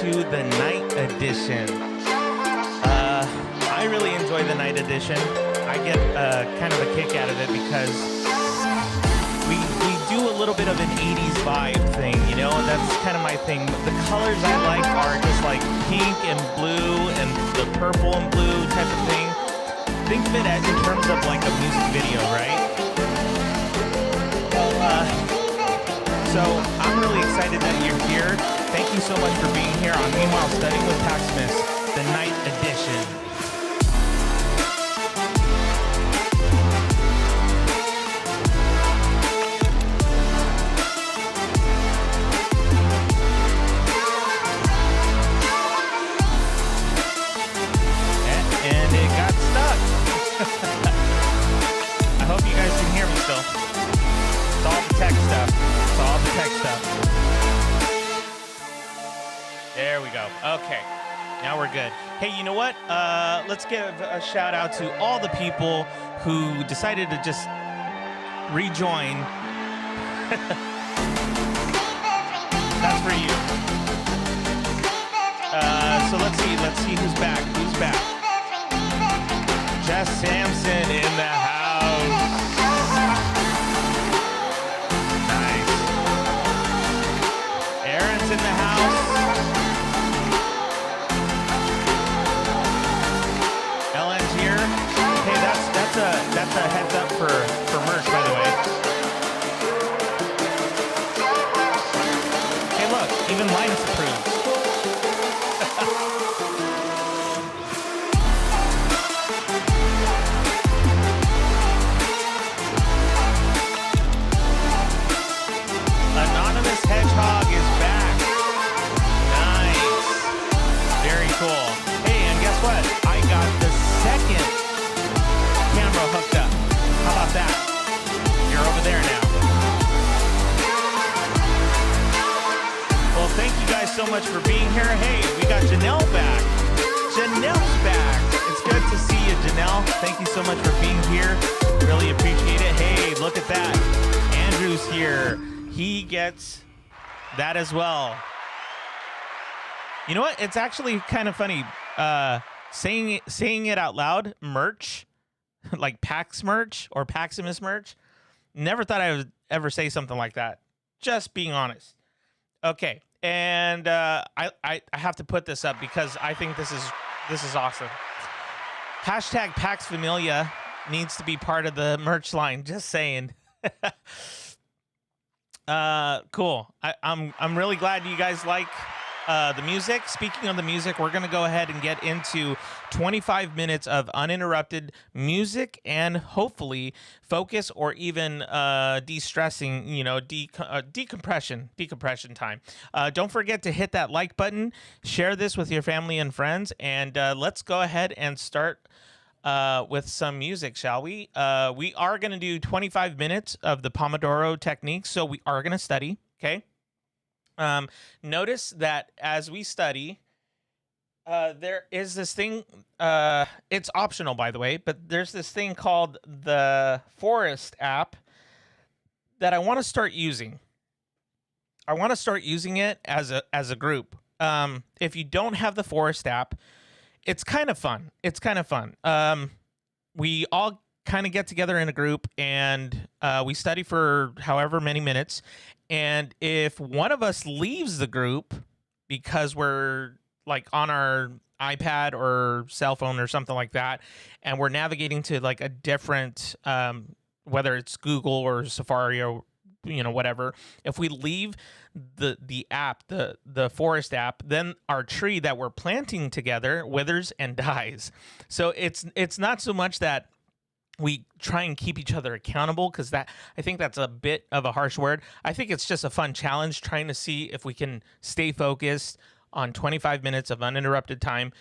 to the night edition. I really enjoy the night edition. I get kind of a kick out of it because we do a little bit of an 80s vibe thing, you know? That's kind of my thing. The colors I like are just like pink and blue and the purple and blue type of thing. Think of it as in terms of like a music video, right? So I'm really excited that you're here. Thank you so much for being here on Meanwhile Studying with Paximus, the night edition. And it got stuck. I hope you guys can hear me still. It's all the tech stuff. It's all the tech stuff. There we go. Okay. Now we're good. Hey, you know what? Let's give a shout out to all the people who decided to just rejoin. That's for you. So let's see who's back. Who's back? Jess Sampson in the house. Nice. Aaron's in the house. Ellen's here. Hey, that's a heads up for merch, by the way. Hey, look, even Linus approves. Anonymous Hedgehog is back. Nice. Very cool. Hey, and guess what? I got the second camera hooked up. How about that? You're over there now. Well, thank you guys so much for being here. Hey, we got Janelle back. Janelle's back. It's good to see you, Janelle. Thank you so much for being here. Really appreciate it. Hey, look at that. Andrew's here. He gets that as well. You know what? It's actually kind of funny saying it out loud. Merch, like Pax merch or Paximus merch. Never thought I would ever say something like that. Just being honest. Okay, and I have to put this up because I think this is awesome. Hashtag Pax Familia needs to be part of the merch line. Just saying. Cool. I'm really glad you guys like the music. Speaking of the music, we're gonna go ahead and get into 25 minutes of uninterrupted music and hopefully focus or even de-stressing, decompression time. Don't forget to hit that like button, share this with your family and friends, and let's go ahead and start with some music, shall we? We are going to do 25 minutes of the Pomodoro technique, so we are going to study, okay? Notice that as we study, there is this thing, it's optional, by the way, but there's this thing called the Forest app that I want to start using. I want to start using it as a group. If you don't have the Forest app, it's kind of fun. We all kind of get together in a group and we study for however many minutes. And if one of us leaves the group because we're like on our iPad or cell phone or something like that, and we're navigating to like a different, whether it's Google or Safari or whatever, if we leave the app, the Forest app, then our tree that we're planting together withers and dies. So it's not so much that we try and keep each other accountable, because I think that's a bit of a harsh word. I think it's just a fun challenge trying to see if we can stay focused on 25 minutes of uninterrupted time,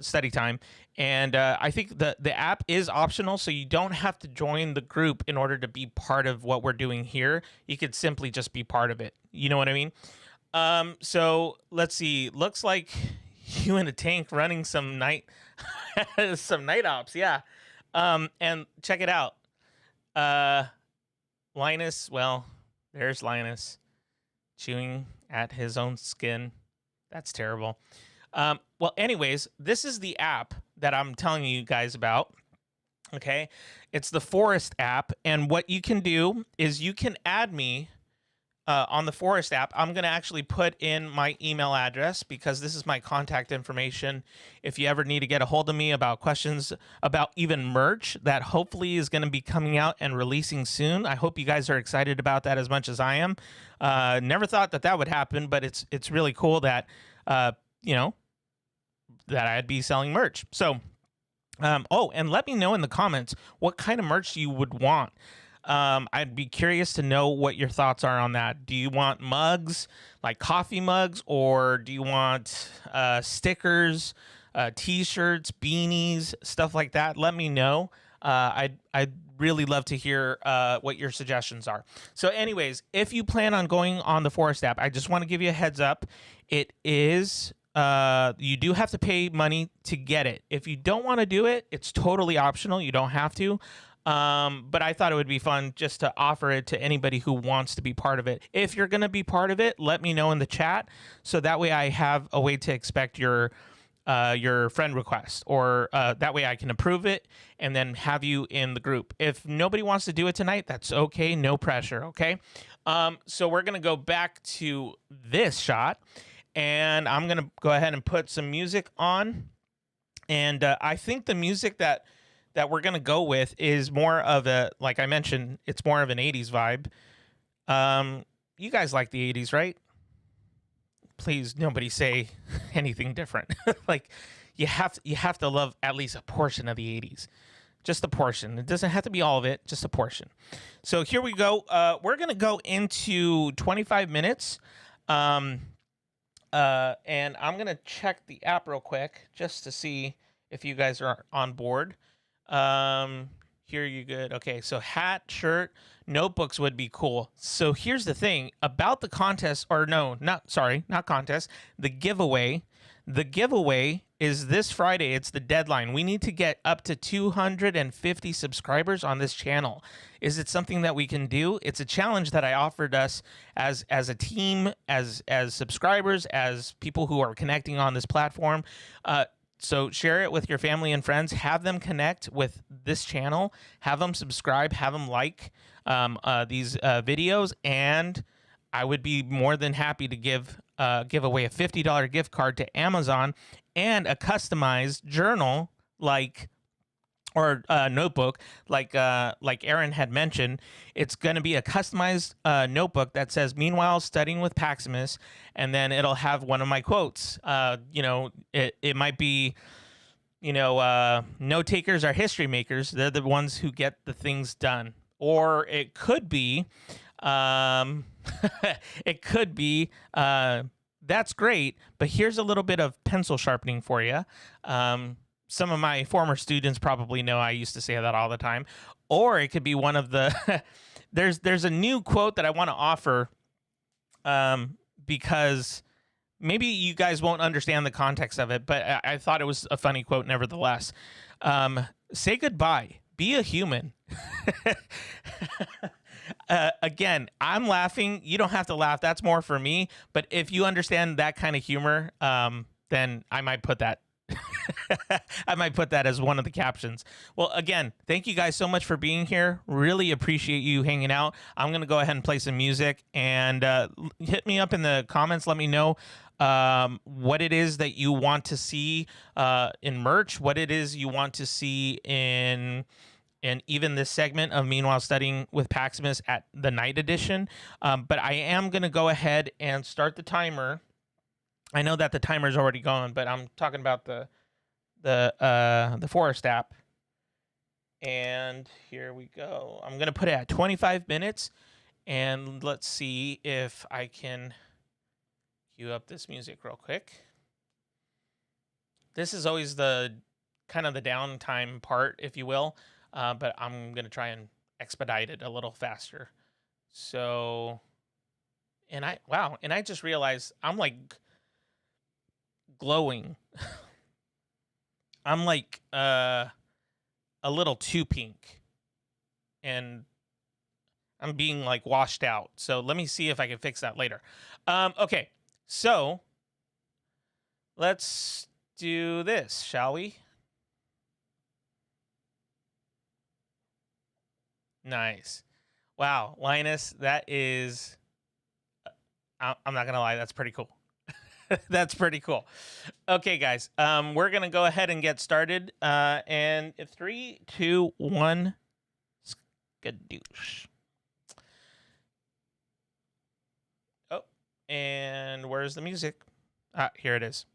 study time. And I think the app is optional, so you don't have to join the group in order to be part of what we're doing here. You could simply just be part of it. You know what I mean? So let's see. Looks like you in a tank running some night ops. Yeah. And check it out. Linus, well, there's Linus chewing at his own skin. That's terrible. Well, anyways, this is the app that I'm telling you guys about. Okay. It's the Forest app. And what you can do is you can add me on the Forest app. I'm going to actually put in my email address because this is my contact information. If you ever need to get a hold of me about questions about even merch that hopefully is going to be coming out and releasing soon. I hope you guys are excited about that as much as I am. Never thought that that would happen, but it's really cool that, you know, that I'd be selling merch. So, oh, and let me know in the comments what kind of merch you would want. I'd be curious to know what your thoughts are on that. Do you want mugs, like coffee mugs, or do you want stickers, t-shirts, beanies, stuff like that? Let me know. I'd really love to hear what your suggestions are. So anyways, if you plan on going on the Forest app, I just want to give you a heads up. It is you do have to pay money to get it. If you don't want to do it, it's totally optional. You don't have to. But I thought it would be fun just to offer it to anybody who wants to be part of it. If you're going to be part of it, let me know in the chat so that way I have a way to expect your friend request, or that way I can approve it and then have you in the group. If nobody wants to do it tonight, that's okay. No pressure. Okay. So we're going to go back to this shot, and I'm going to go ahead and put some music on. And I think the music that we're going to go with is more of a, like I mentioned, it's more of an 80s vibe. You guys like the 80s, right? Please, nobody say anything different. Like, you have to love at least a portion of the 80s. Just a portion. It doesn't have to be all of it, just a portion. So here we go. We're going to go into 25 minutes. And I'm going to check the app real quick just to see if you guys are on board. Here you good. Okay, so hat, shirt, notebooks would be cool. So here's the thing about the contest, or no, not contest, the giveaway. The giveaway is this Friday. It's the deadline. We need to get up to 250 subscribers on this channel. Is it something that we can do? It's a challenge that I offered us as a team, as subscribers, as people who are connecting on this platform. So share it with your family and friends. Have them connect with this channel. Have them subscribe. Have them like these videos. And I would be more than happy to give away a $50 gift card to Amazon and a customized journal, or notebook, like Aaron had mentioned. It's going to be a customized notebook that says "Meanwhile, studying with Paximus," and then it'll have one of my quotes. It might be, note takers are history makers. They're the ones who get the things done. Or it could be, that's great, but here's a little bit of pencil sharpening for you. Some of my former students probably know I used to say that all the time. Or it could be one of the there's a new quote that I want to offer, because maybe you guys won't understand the context of it, but I thought it was a funny quote nevertheless. Say goodbye. Be a human. Again, I'm laughing. You don't have to laugh. That's more for me. But if you understand that kind of humor, then I might put that. I might put that as one of the captions. Well, again, thank you guys so much for being here. Really appreciate you hanging out. I'm going to go ahead and play some music, and hit me up in the comments. Let me know what it is that you want to see in merch, what it is you want to see in even this segment of Meanwhile Studying with Paximus at the night edition. But I am going to go ahead and start the timer. I know that the timer's already gone, but I'm talking about the Forest app. And here we go. I'm going to put it at 25 minutes, and let's see if I can cue up this music real quick. This is always the kind of the downtime part, if you will, but I'm going to try and expedite it a little faster. So, and I just realized I'm like glowing. I'm like a little too pink, and I'm being like washed out. So let me see if I can fix that later. Okay, so Let's do this, shall we? Nice. Wow, Linus, that is, I'm not going to lie, that's pretty cool. That's pretty cool. Okay, guys, we're going to go ahead and get started. And 3, 2, 1, skadoosh. Oh, and where's the music? Ah, here it is.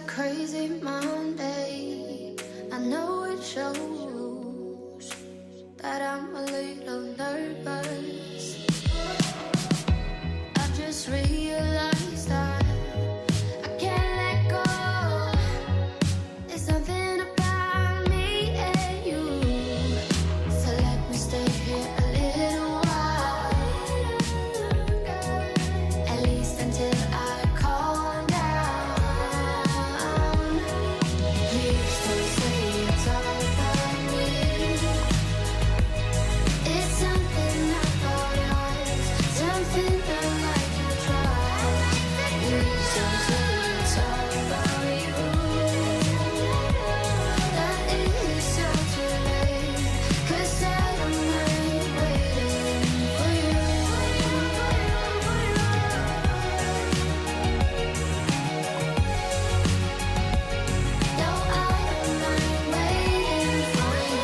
crazy Monday. I know it shows that I'm a little nervous. I've just realized that I can't let go. There's something about me and you. So let me stay here a little while, at least until I calm down. Please don't say it's all about me. It's something I thought of, something I like to try. Please don't say it's all about you. That is so too late, 'cause I don't mind waiting for you. No, I don't mind waiting for you.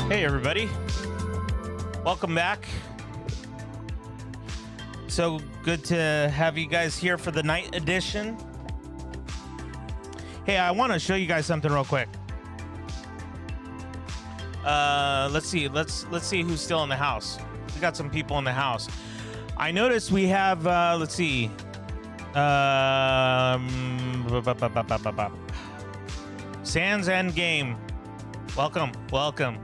Hey everybody, welcome back. So good to have you guys here for the night edition. Hey, I want to show you guys something real quick. Let's see who's still in the house. We got some people in the house. I noticed we have let's see. Sans Endgame. Welcome.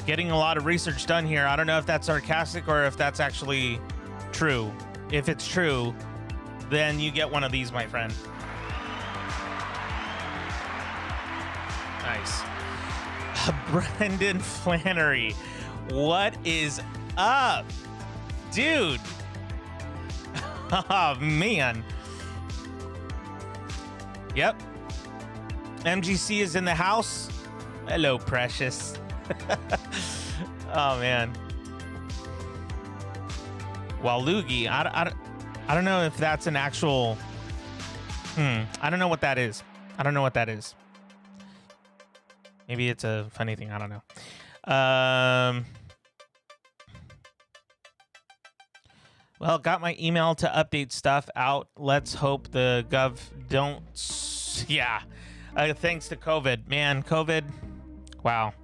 Getting a lot of research done here. I don't know if that's sarcastic or if that's actually true. If it's true, then you get one of these, my friend. Nice. Brendan Flannery. What is up, dude? Oh, man. Yep. MGC is in the house. Hello, precious. Oh, man. Waluigi. I don't know if that's an actual I don't know what that is. I don't know what that is. Maybe it's a funny thing. I don't know. Well, got my email to update stuff out. Let's hope the gov don't. Yeah. Thanks to COVID. Man, COVID. Wow.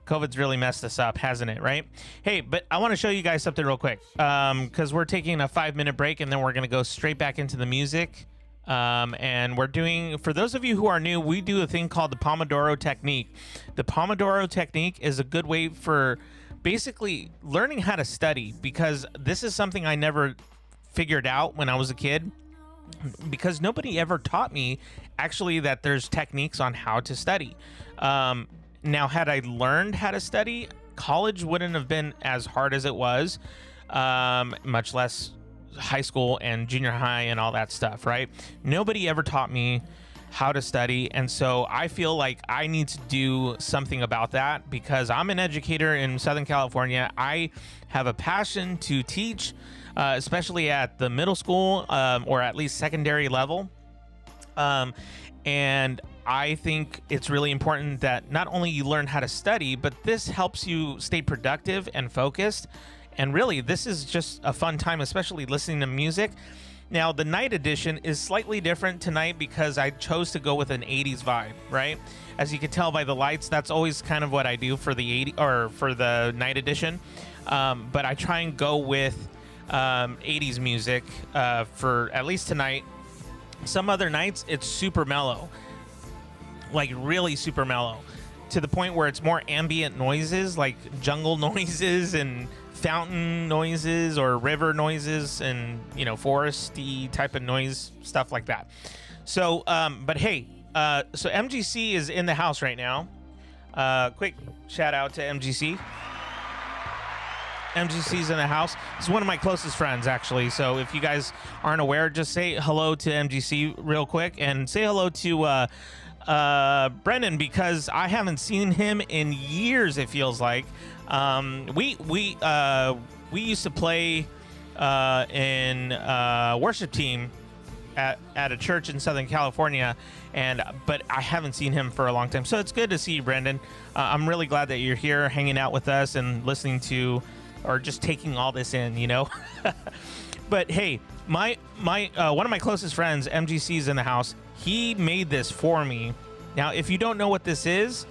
COVID's really messed us up, hasn't it? Right? Hey, but I want to show you guys something real quick. Because we're taking a 5-minute break and then we're going to go straight back into the music. And we're doing, for those of you who are new, we do a thing called the Pomodoro Technique. The Pomodoro Technique is a good way for basically learning how to study, because this is something I never figured out when I was a kid, because nobody ever taught me actually that there's techniques on how to study. Now, had I learned how to study, college wouldn't have been as hard as it was, much less high school and junior high and all that stuff, right? Nobody ever taught me how to study, and so I feel like I need to do something about that, because I'm an educator in Southern California. I have a passion to teach, especially at the middle school or at least secondary level, and I think it's really important that not only you learn how to study, but this helps you stay productive and focused. And really, this is just a fun time, especially listening to music. Now, the night edition is slightly different tonight because I chose to go with an 80s vibe, right? As you can tell by the lights, that's always kind of what I do for the for the night edition. But I try and go with 80s music for at least tonight. Some other nights, it's super mellow, like really super mellow, to the point where it's more ambient noises, like jungle noises and fountain noises or river noises and, you know, foresty type of noise, stuff like that. So, but hey, so MGC is in the house right now. Quick shout out to MGC. MGC's in the house. He's one of my closest friends, actually. So if you guys aren't aware, just say hello to MGC real quick, and say hello to Brendan, because I haven't seen him in years, it feels like. We used to play in worship team at a church in Southern California, but I haven't seen him for a long time. So it's good to see you, Brendan. I'm really glad that you're here hanging out with us and listening to, or just taking all this in, you know. But hey, my one of my closest friends, MGC's in the house. He made this for me. Now, if you don't know what this is,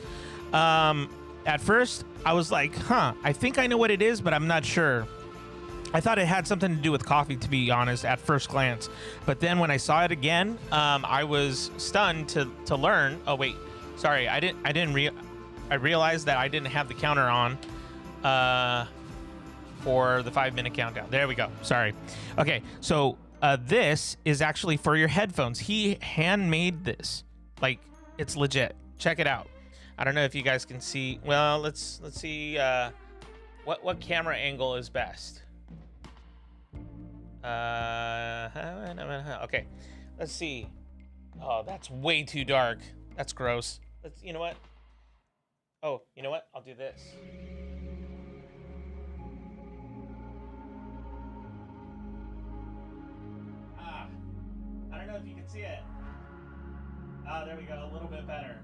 at first I was like, I think I know what it is, but I'm not sure. I thought it had something to do with coffee, to be honest, at first glance. But then when I saw it again, I was stunned to learn. Oh wait, sorry, I realized that I didn't have the counter on for the 5-minute countdown. There we go. Sorry. Okay, so this is actually for your headphones. He handmade this. Like, it's legit. Check it out. I don't know if you guys can see. Well, let's see what camera angle is best. Okay, let's see. Oh, that's way too dark. That's gross. You know what? Oh, you know what? I'll do this. I don't know if you can see it. Oh, there we go. A little bit better.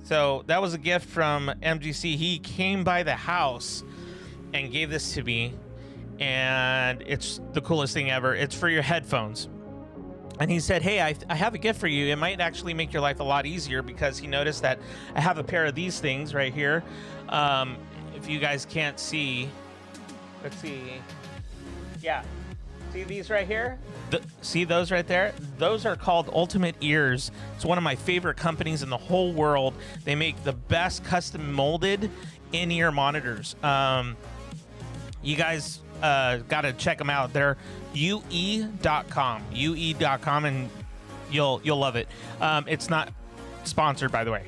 So that was a gift from MGC. He came by the house and gave this to me, and it's the coolest thing ever. It's for your headphones. And he said, hey, I have a gift for you. It might actually make your life a lot easier, because he noticed that I have a pair of these things right here. If you guys can't see, let's see. Yeah. See these right here? See those right there? Those are called Ultimate Ears. It's one of my favorite companies in the whole world. They make the best custom molded in-ear monitors. You guys got to check them out. They're ue.com. ue.com, and you'll love it. It's not sponsored, by the way.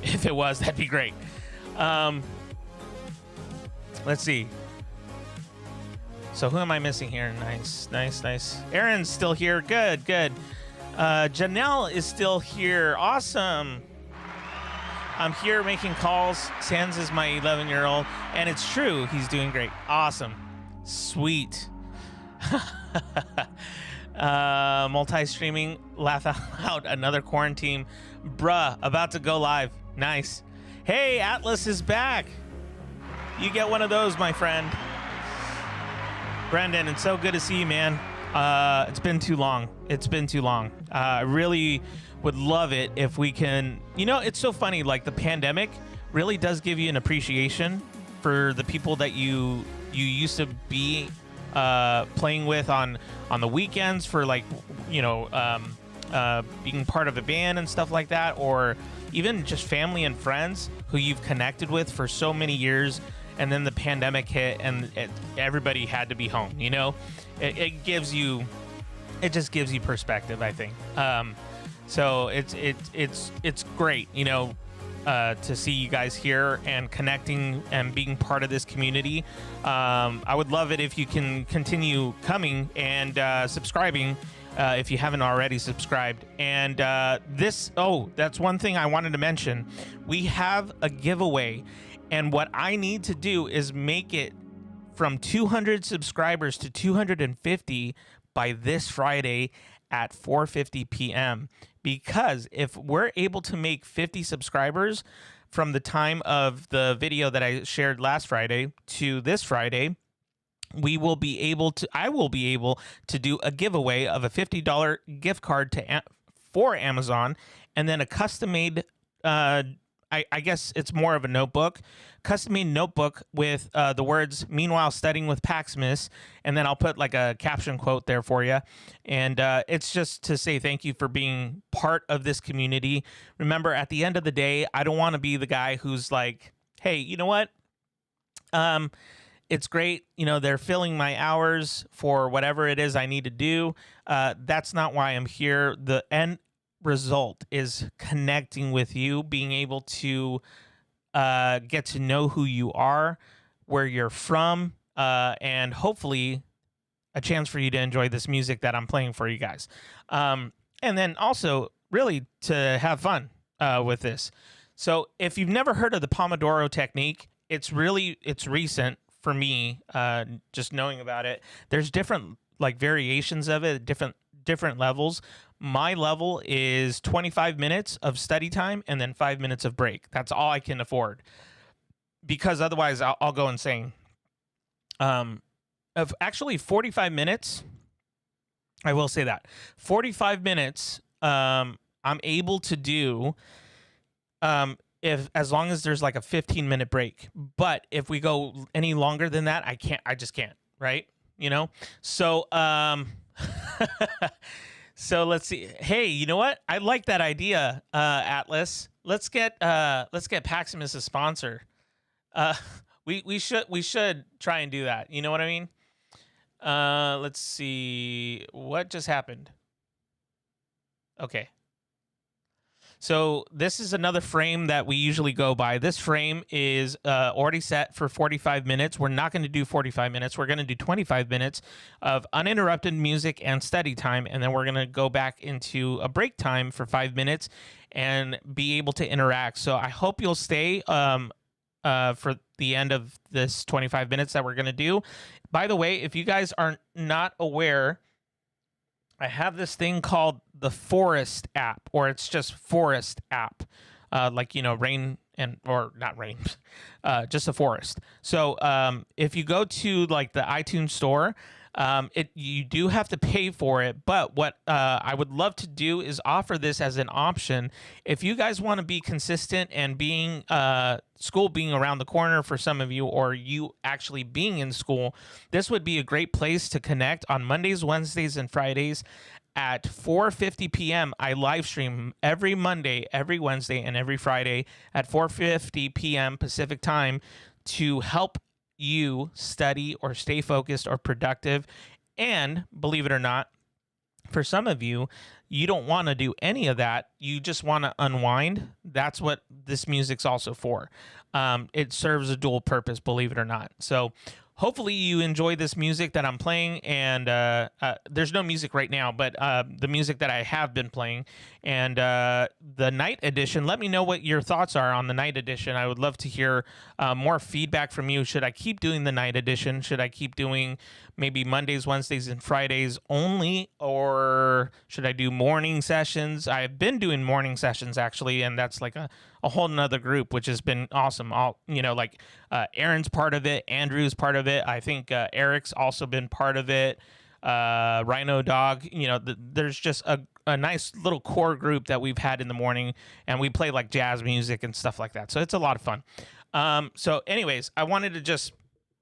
If it was, that'd be great. Let's see. So who am I missing here? Nice. Aaron's still here. Good. Janelle is still here. Awesome. I'm here making calls. Sans is my 11-year-old, and it's true. He's doing great. Awesome. Sweet. Multi-streaming, laugh out loud, another quarantine. Bruh, about to go live. Nice. Hey, Atlas is back. You get one of those, my friend. Brendan, it's so good to see you, man. It's been too long. I really would love it if we can. It's so funny. Like, the pandemic really does give you an appreciation for the people that you used to be playing with on the weekends for, like, being part of a band and stuff like that, or even just family and friends who you've connected with for so many years, and then the pandemic hit and everybody had to be home. It just gives you perspective, I think. So it's great, to see you guys here and connecting and being part of this community. I would love it if you can continue coming and subscribing if you haven't already subscribed. And that's one thing I wanted to mention. We have a giveaway, and what I need to do is make it from 200 subscribers to 250 by this Friday at 4:50 p.m. Because if we're able to make 50 subscribers from the time of the video that I shared last Friday to this Friday, I will be able to do a giveaway of a $50 gift card for Amazon, and then a custom-made, I guess it's more of a notebook, custom-made notebook with the words "Meanwhile Studying with Paximus," and then I'll put like a caption quote there for you. And it's just to say thank you for being part of this community. Remember, at the end of the day, I don't want to be the guy who's like, hey, you know what? It's great. They're filling my hours for whatever it is I need to do. That's not why I'm here. The end result is connecting with you, being able to get to know who you are, where you're from, and hopefully a chance for you to enjoy this music that I'm playing for you guys. And then also really to have fun with this. So if you've never heard of the Pomodoro technique, it's recent for me, just knowing about it. There's different like variations of it, different levels. My level is 25 minutes of study time and then 5 minutes of break. That's all I can afford, because otherwise I'll go insane. Of actually 45 minutes, I will say that 45 minutes, I'm able to do, as long as there's like a 15-minute break. But if we go any longer than that, I just can't, right? So, so let's see. Hey, you know what? I like that idea, Atlas. Let's get Paximus a sponsor. We should try and do that. You know what I mean? Let's see. What just happened? Okay. So this is another frame that we usually go by. This frame is already set for 45 minutes. We're not going to do 45 minutes. We're going to do 25 minutes of uninterrupted music and study time, and then we're going to go back into a break time for 5 minutes and be able to interact. So I hope you'll stay for the end of this 25 minutes that we're going to do. By the way, if you guys are not aware, I have this thing called the Forest app, or it's just Forest app, like, rain or not rain, just a forest. So if you go to like the iTunes store, you do have to pay for it. But what I would love to do is offer this as an option. If you guys want to be consistent and being school being around the corner for some of you, or you actually being in school, this would be a great place to connect on Mondays, Wednesdays, and Fridays at 4:50 p.m. I live stream every Monday, every Wednesday, and every Friday at 4:50 p.m. Pacific time to help you study or stay focused or productive. And believe it or not, for some of you, you don't want to do any of that. You just want to unwind. That's what this music's also for. It serves a dual purpose, believe it or not. So hopefully you enjoy this music that I'm playing. And there's no music right now, but the music that I have been playing. And the night edition, let me know what your thoughts are on the night edition. I would love to hear more feedback from you. Should I keep doing the night edition? Should I keep doing maybe Mondays, Wednesdays, and Fridays only? Or should I do morning sessions? I've been doing morning sessions, actually, and that's like a whole nother group, which has been awesome. Aaron's part of it, Andrew's part of it. I think Eric's also been part of it. Rhino Dog, there's just a nice little core group that we've had in the morning, and we play like jazz music and stuff like that. So it's a lot of fun. So anyways, I wanted to just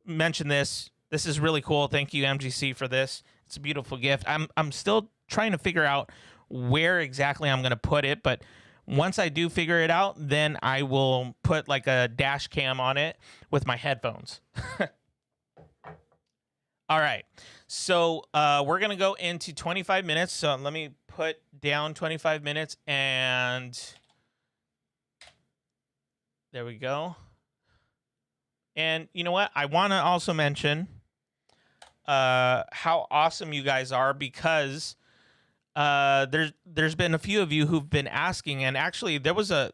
mention this. This is really cool. Thank you, MGC, for this. It's a beautiful gift. I'm still trying to figure out where exactly I'm going to put it, but once I do figure it out, then I will put like a dash cam on it with my headphones. All right. So we're going to go into 25 minutes. So let me put down 25 minutes, and there we go. And you know what? I want to also mention how awesome you guys are, because there's been a few of you who've been asking, and actually there was a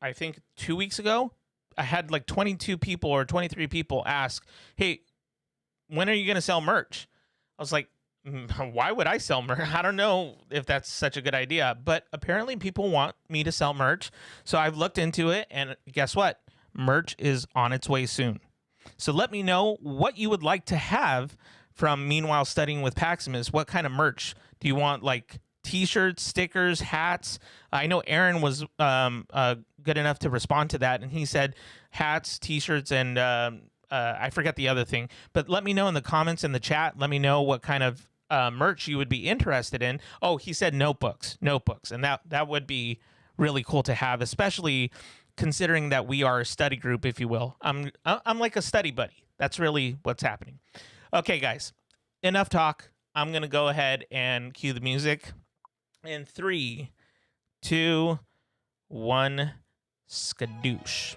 I think 2 weeks ago, I had like 22 people or 23 people ask, "Hey, when are you going to sell merch?" I was like, why would I sell merch? I don't know if that's such a good idea, but apparently people want me to sell merch. So I've looked into it, and guess what? Merch is on its way soon. So let me know what you would like to have from Meanwhile Studying with Paximus. What kind of merch do you want? Like t-shirts, stickers, hats? I know Aaron was good enough to respond to that, and he said hats, t-shirts, and I forget the other thing. But let me know in the comments in the chat. Let me know what kind of merch you would be interested in. Oh, he said notebooks, and that would be really cool to have, especially considering that we are a study group, if you will. I'm like a study buddy. That's really what's happening. Okay, guys, enough talk. I'm going to go ahead and cue the music in 3, 2, 1, skadoosh.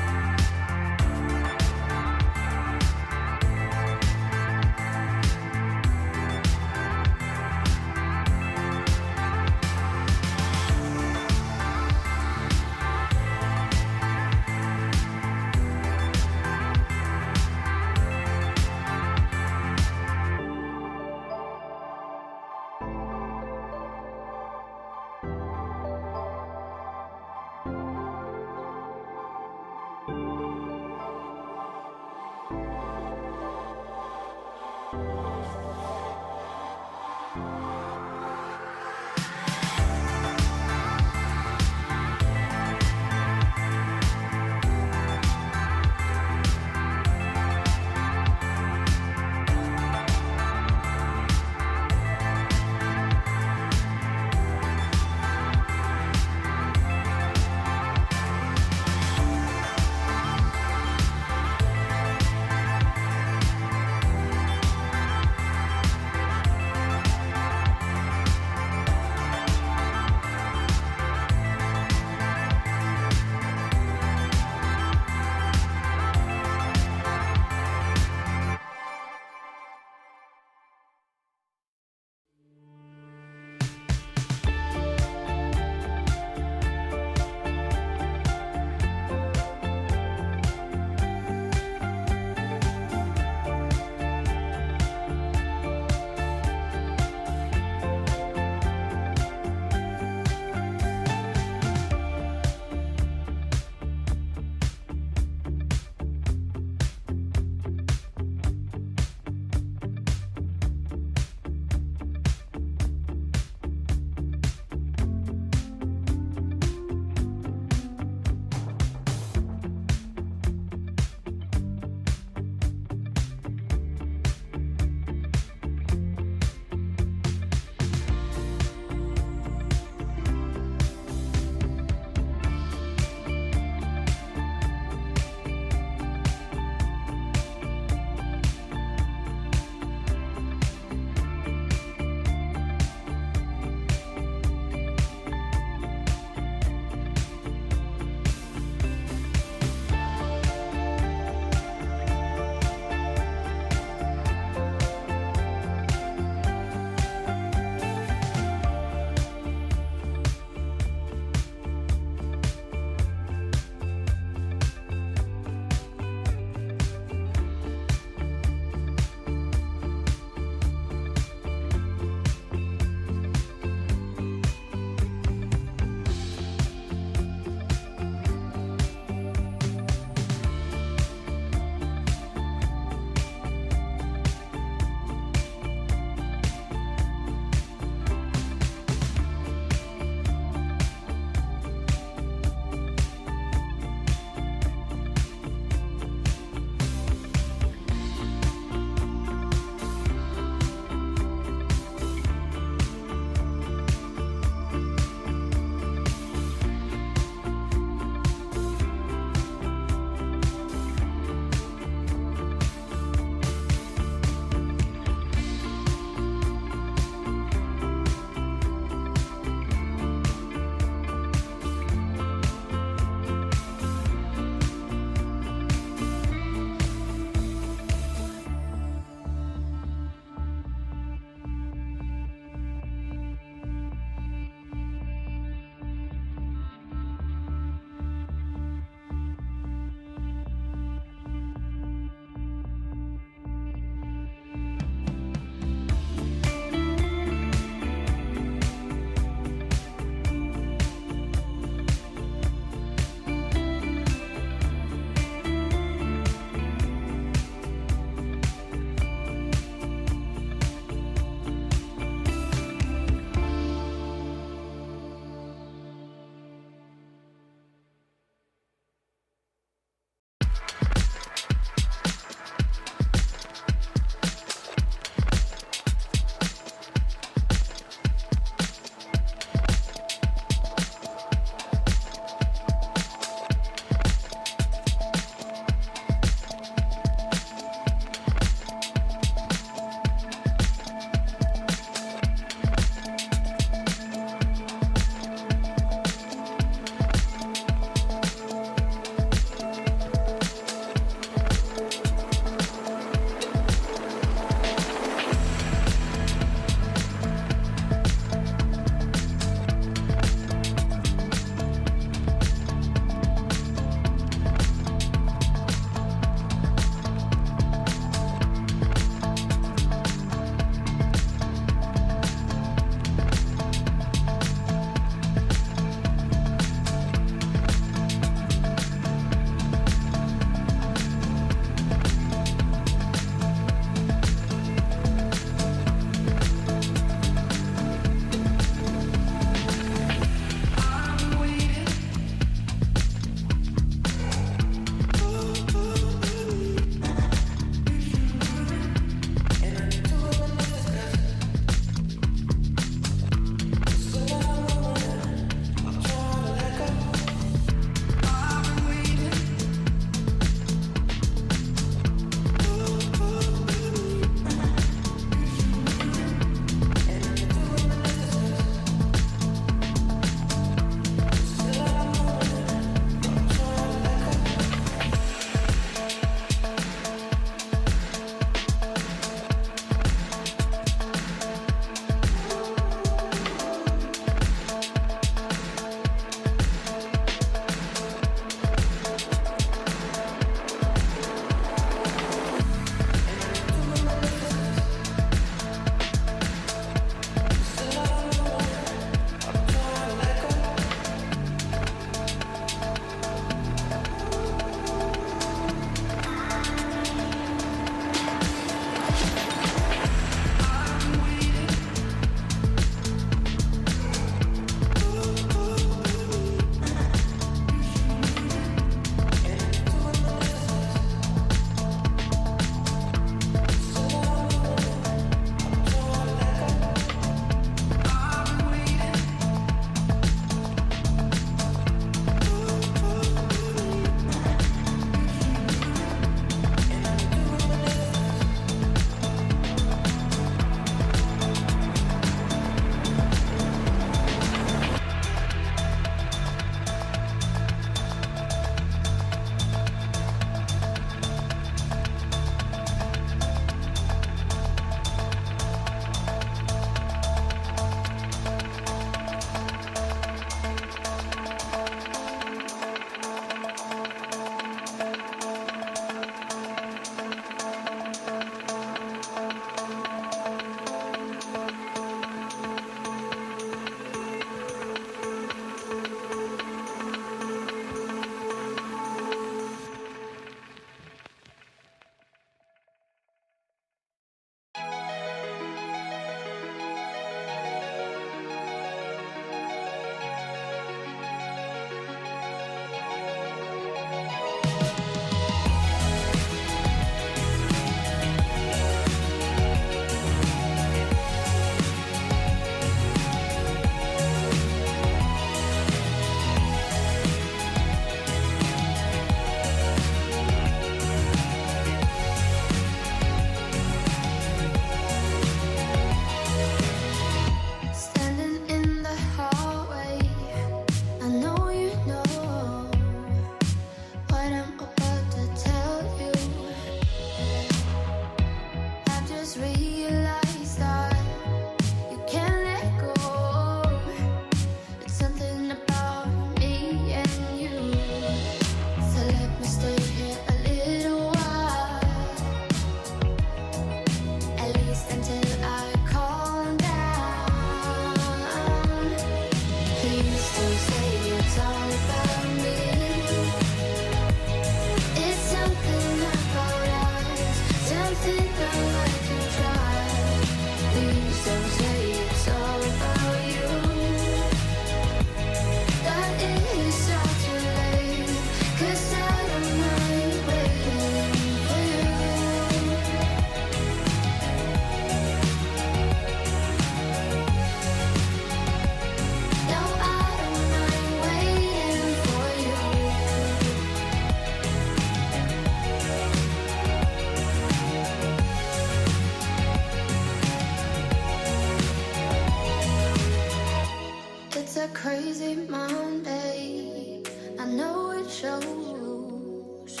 Monday. I know it shows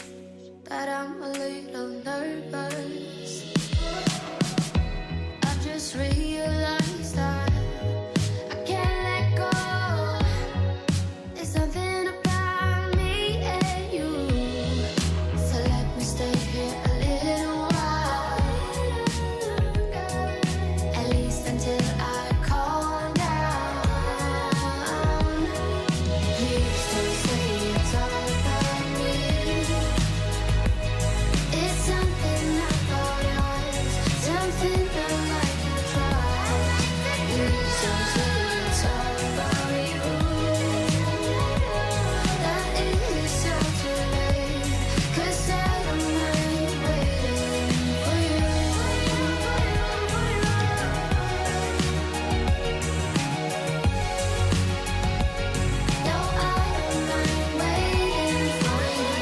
that I'm a little nervous. I've just realized that I can't let go. There's something about me and you. So let me stay here a little while. At least until I calm down. Please don't say it's all about me. It's something I thought was something I like to try. Please don't say it's all about you. That is so too late, 'cause I don't mind waiting for you. No, I don't mind waiting for you.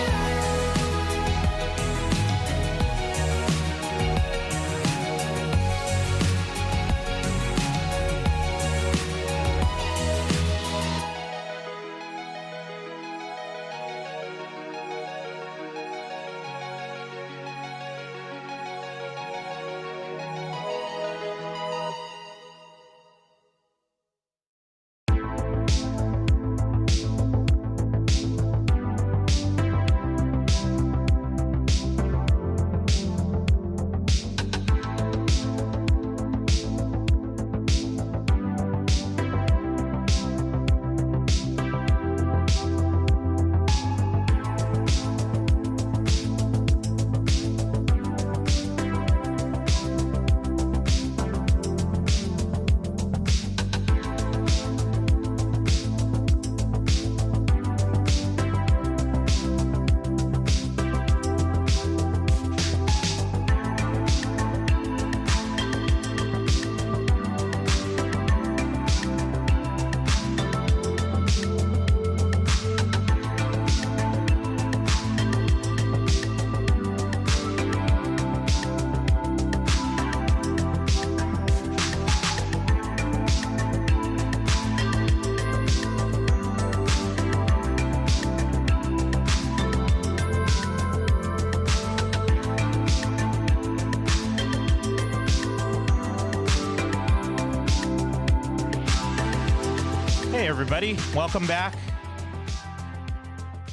Hey everybody, welcome back.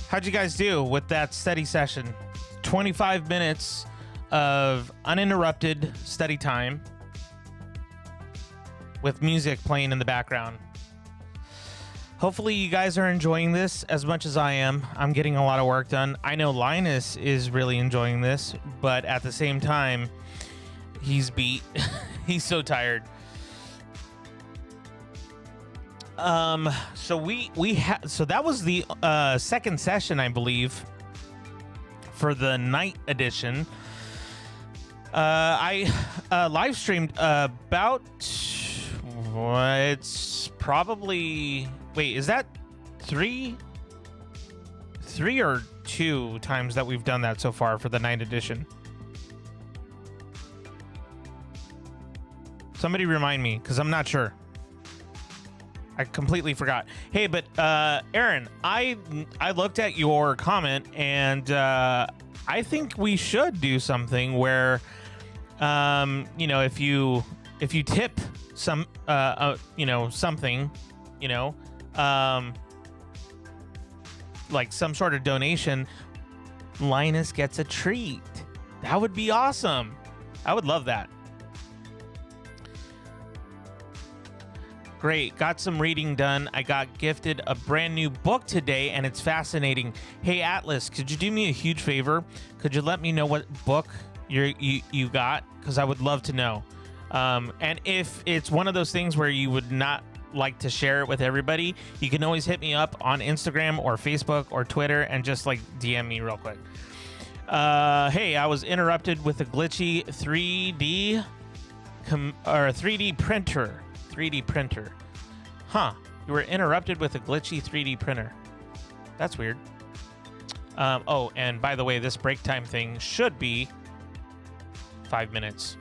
How'd you guys do with that study session? 25 minutes of uninterrupted study time with music playing in the background. Hopefully you guys are enjoying this as much as I am. I'm getting a lot of work done. I know Linus is really enjoying this, but at the same time, he's beat. He's so tired. So that was the second session, I believe, for the night edition. I live streamed about it's probably, wait, is that three or two times that we've done that so far for the night edition? Somebody remind me, because I'm not sure. I completely forgot. Hey, but Aaron, I looked at your comment, and I think we should do something where, if you tip some, something, like some sort of donation, Linus gets a treat. That would be awesome. I would love that. Great, got some reading done. I got gifted a brand new book today, and it's fascinating. Hey Atlas, could you do me a huge favor? Could you let me know what book you got? Because I would love to know. And if it's one of those things where you would not like to share it with everybody, you can always hit me up on Instagram or Facebook or Twitter and just like DM me real quick. Hey, I was interrupted with a glitchy 3D printer. 3D printer. Huh. You were interrupted with a glitchy 3D printer. That's weird. Oh, and by the way, this break time thing should be 5 minutes.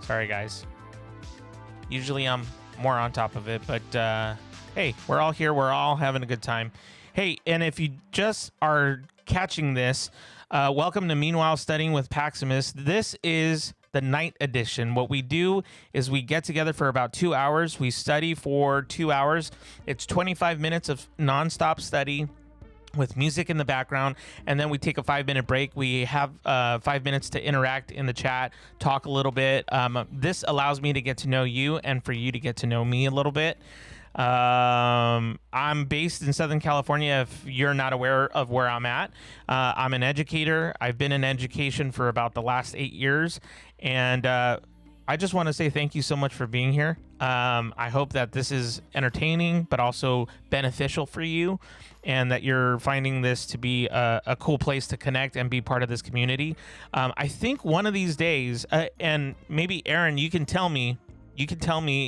Sorry, guys. Usually I'm more on top of it, but Hey, we're all here. We're all having a good time. Hey, and if you just are catching this, welcome to Meanwhile Studying with Paximus. This is the night edition. What we do is we get together for about 2 hours. We study for 2 hours. It's 25 minutes of nonstop study with music in the background, and then we take a 5-minute break. We have 5 minutes to interact in the chat, talk a little bit. This allows me to get to know you and for you to get to know me a little bit. I'm based in Southern California, if you're not aware of where I'm at. I'm an educator. I've been in education for about the last 8 years, and I just want to say thank you so much for being here. I hope that this is entertaining but also beneficial for you, and that you're finding this to be a cool place to connect and be part of this community. I think one of these days, and maybe Aaron, you can tell me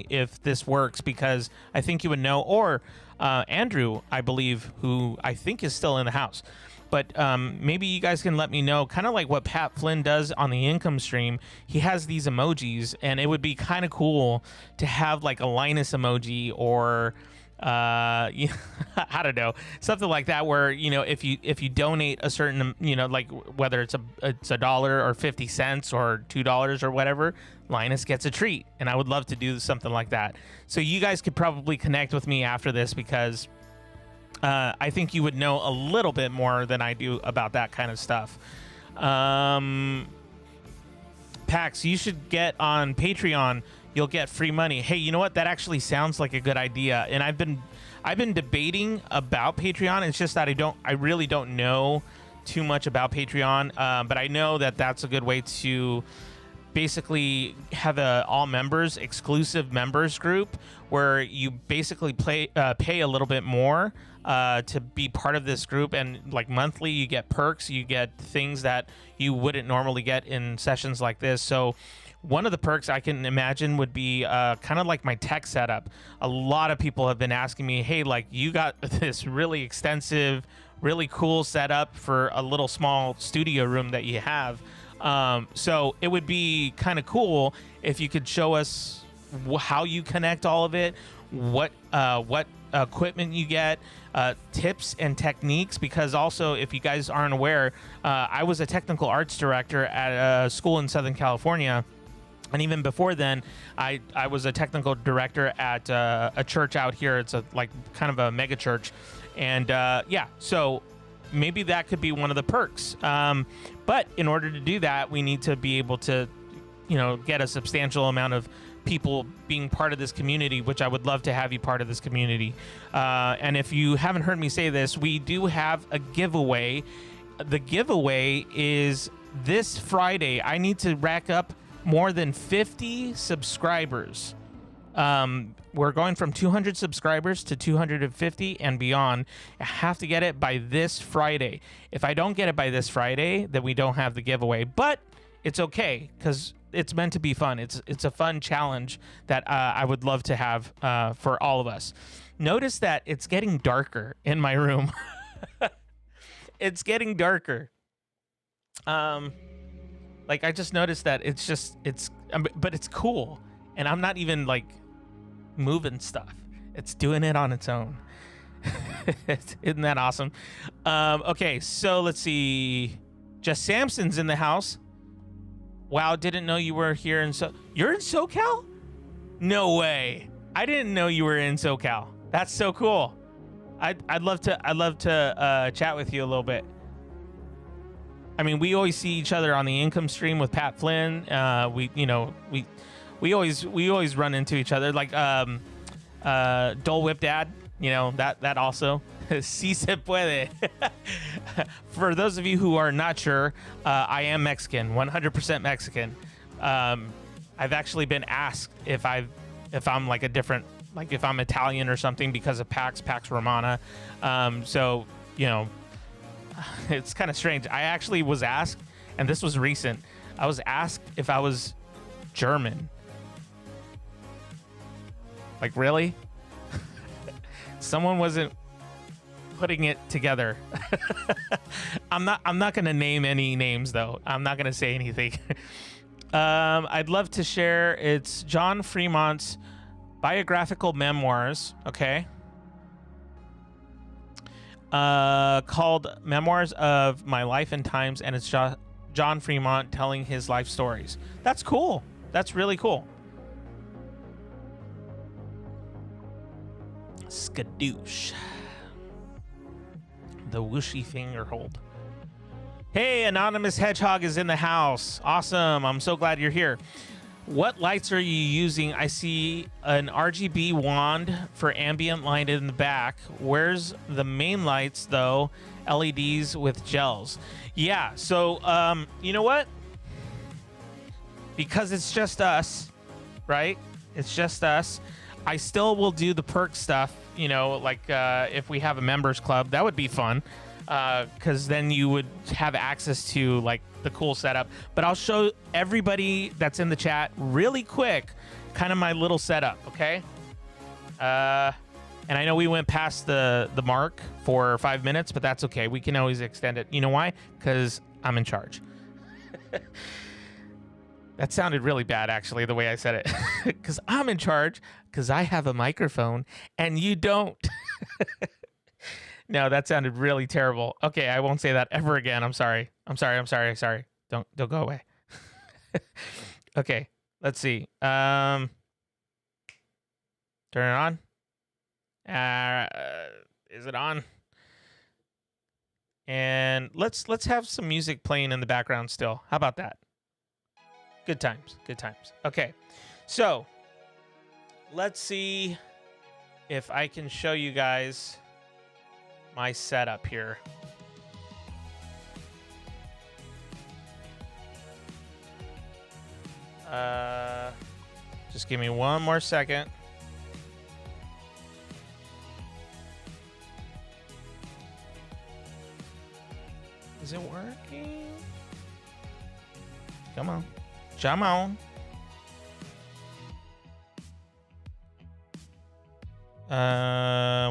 if this works, because I think you would know, or Andrew, I believe, who I think is still in the house. But maybe you guys can let me know, kind of like what Pat Flynn does on the income stream. He has these emojis, and it would be kind of cool to have like a Linus emoji, or I don't know, something like that, where, you know, if you donate a certain, you know, like whether it's a dollar or 50 cents or $2 or whatever, Linus gets a treat. And I would love to do something like that. So you guys could probably connect with me after this, because I think you would know a little bit more than I do about that kind of stuff. Pax, you should get on Patreon. You'll get free money. Hey, you know what? That actually sounds like a good idea. And I've been debating about Patreon. It's just that I really don't know too much about Patreon. But I know that that's a good way to basically have a all members exclusive members group, where you basically pay a little bit more to be part of this group, and like monthly you get perks, you get things that you wouldn't normally get in sessions like this. So one of the perks I can imagine would be kind of like my tech setup. A lot of people have been asking me, hey, like, you got this really extensive, really cool setup for a little small studio room that you have. So it would be kind of cool if you could show us how you connect all of it, what equipment you get, tips and techniques. Because also, if you guys aren't aware, I was a technical arts director at a school in Southern California. And even before then, I was a technical director at a church out here. It's a like kind of a mega church. And yeah, so maybe that could be one of the perks. But in order to do that, we need to be able to, you know, get a substantial amount of people being part of this community, which I would love to have you part of this community. And if you haven't heard me say this, we do have a giveaway. The giveaway is this Friday. I need to rack up more than 50 subscribers. We're going from 200 subscribers to 250 and beyond. I have to get it by this Friday. If I don't get it by this Friday, then we don't have the giveaway. But it's okay, because it's meant to be fun. It's a fun challenge that I would love to have for all of us. Notice that it's getting darker in my room. It's getting darker. Like, I just noticed that but it's cool. And I'm not even like moving stuff. It's doing it on its own. Isn't that awesome? Okay, so let's see. Just Samson's in the house. Wow, didn't know you were here you're in SoCal? No way. I didn't know you were in SoCal. That's so cool. I'd love to chat with you a little bit. I mean, we always see each other on the income stream with Pat Flynn. We always run into each other, like Dole Whip Dad, you know, that also. Si se puede. For those of you who are not sure, I am Mexican, 100% Mexican. I've actually been asked if I'm like a different, like if I'm Italian or something, because of Pax Romana. So, you know, it's kind of strange. I actually was asked, and this was recent, I was asked if I was German. Like, really? Someone wasn't putting it together. I'm not going to name any names, though. I'm not going to say anything. I'd love to share. It's John Fremont's biographical memoirs. Okay. called Memoirs of My Life and Times, and it's John Fremont telling his life stories. That's cool. That's really cool. Skadoosh. The whooshy finger hold. Hey, Anonymous Hedgehog is in the house. Awesome. I'm so glad you're here. What lights are you using? I see an RGB wand for ambient light in the back. Where's the main lights, though? LEDs with gels. Yeah, so, you know what? Because it's just us, right? It's just us. I still will do the perk stuff, you know, like if we have a members club. That would be fun, because then you would have access to, like, the cool setup. But I'll show everybody that's in the chat really quick kind of my little setup, okay? And I know we went past the mark for 5 minutes, but that's okay. We can always extend it. You know why? Because I'm in charge. That sounded really bad, actually, the way I said it. Because I'm in charge, because I have a microphone, and you don't. No, that sounded really terrible. Okay, I won't say that ever again. I'm sorry. Don't go away. Okay, let's see. Turn it on. Is it on? And let's have some music playing in the background still. How about that? Good times. Okay, so let's see if I can show you guys my setup here. Just give me one more second. Is it working? Come on.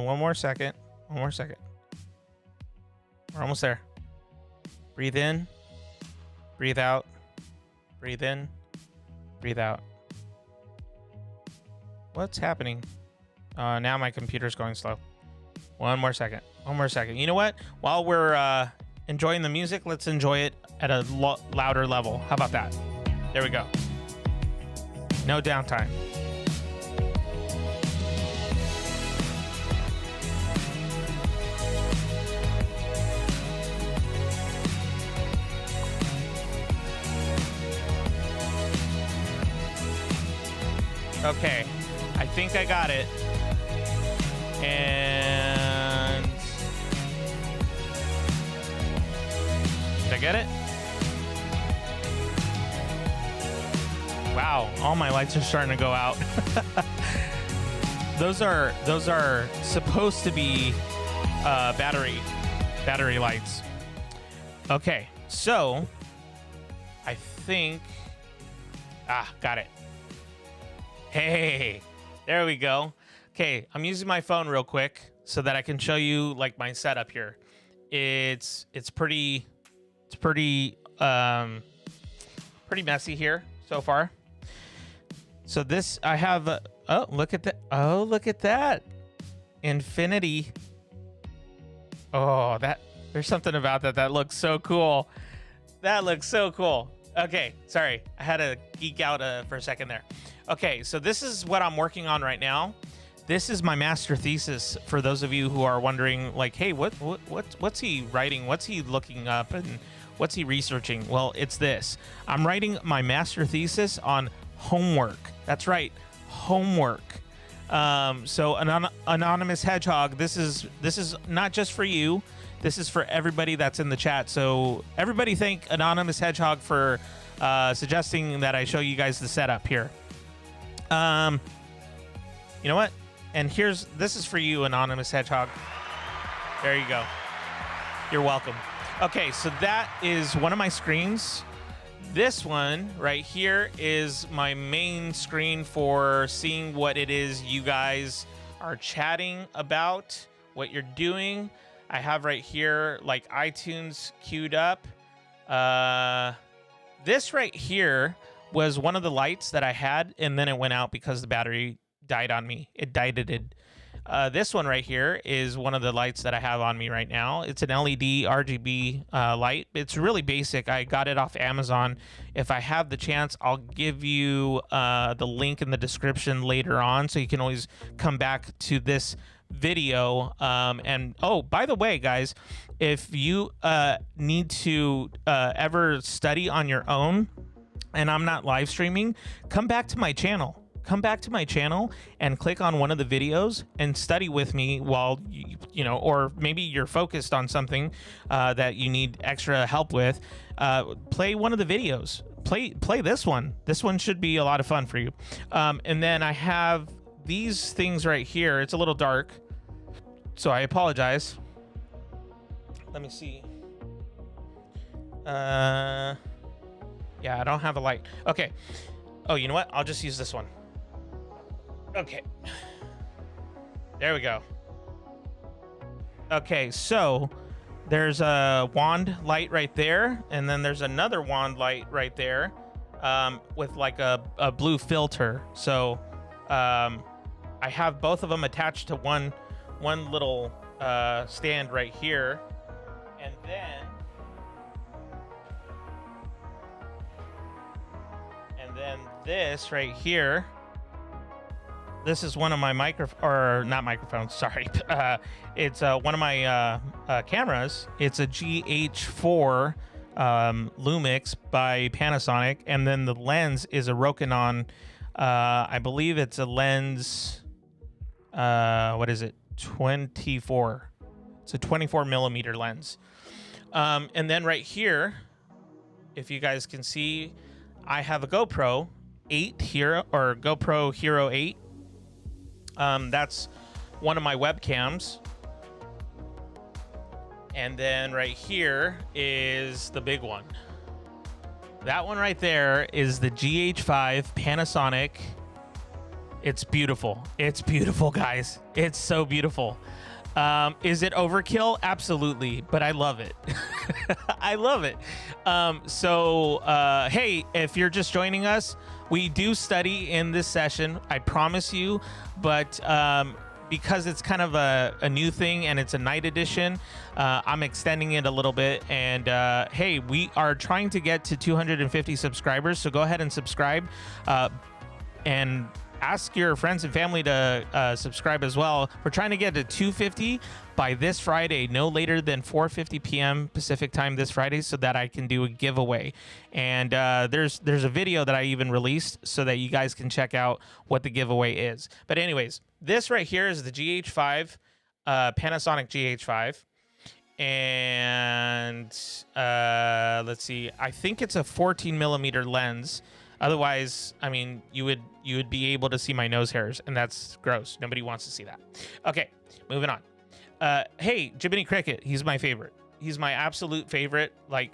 One more second. We're almost there. Breathe in, breathe out, breathe in, breathe out. What's happening? Now my computer's going slow. One more second. You know what? While we're enjoying the music, let's enjoy it at a louder level. How about that? There we go. No downtime. Okay, I think I got it. And did I get it? Wow, all my lights are starting to go out. Those are supposed to be battery lights. Okay, so I think got it. Hey, there we go. Okay, I'm using my phone real quick so that I can show you like my setup here. It's pretty messy here so far. So this I have look at that. Infinity. Oh, there's something about that looks so cool. Okay, sorry. I had to geek out for a second there. Okay, so this is what I'm working on right now. This is my master thesis for those of you who are wondering, like, hey, what's he writing? What's he looking up and what's he researching? Well, it's this. I'm writing my master thesis on homework. That's right, homework. So Anonymous Hedgehog, this is not just for you. This is for everybody that's in the chat. So everybody thank Anonymous Hedgehog for suggesting that I show you guys the setup here. You know what? And this is for you, Anonymous Hedgehog. There you go. You're welcome. Okay, so that is one of my screens. This one right here is my main screen for seeing what it is you guys are chatting about, what you're doing. I have right here like iTunes queued up. This right here was one of the lights that I had, and then it went out because the battery died on me. It died. This one right here is one of the lights that I have on me right now. It's an LED RGB light. It's really basic. I got it off Amazon. If I have the chance, I'll give you the link in the description later on, so you can always come back to this video. And oh, by the way, guys, if you need to ever study on your own and I'm not live streaming, come back to my channel. Come back to my channel and click on one of the videos and study with me while you know, or maybe you're focused on something that you need extra help with. Play one of the videos. Play this one. This one should be a lot of fun for you. And then I have these things right here. It's a little dark, so I apologize. Let me see. Yeah, I don't have a light. Okay. Oh, you know what? I'll just use this one. Okay. There we go. Okay, so there's a wand light right there, and then there's another wand light right there with like a blue filter. So I have both of them attached to one little stand right here. And then this right here, this is one of my microphones, sorry. It's one of my cameras. It's a GH4 Lumix by Panasonic, and then the lens is a Rokinon. I believe it's a lens, what is it? 24. It's a 24 millimeter lens. And then right here, if you guys can see, I have a GoPro 8 here, or GoPro Hero 8. That's one of my webcams. And then right here is the big one. That one right there is the GH5 Panasonic. It's beautiful. It's beautiful, guys. It's so beautiful. Is it overkill? Absolutely, but I love it. I love it. Hey, if you're just joining us, we do study in this session, I promise you, but because it's kind of a new thing and it's a night edition, I'm extending it a little bit. And hey, we are trying to get to 250 subscribers, so go ahead and subscribe and ask your friends and family to subscribe as well. We're trying to get to 250 by this Friday, no later than 4:50 p.m. Pacific time this Friday, so that I can do a giveaway. And there's a video that I even released so that you guys can check out what the giveaway is. But anyways, this right here is the GH5, Panasonic GH5. And let's see, I think it's a 14 millimeter lens. Otherwise, I mean, you would be able to see my nose hairs, and that's gross. Nobody wants to see that. Okay, moving on. Hey, Jiminy Cricket, he's my favorite. He's my absolute favorite, like,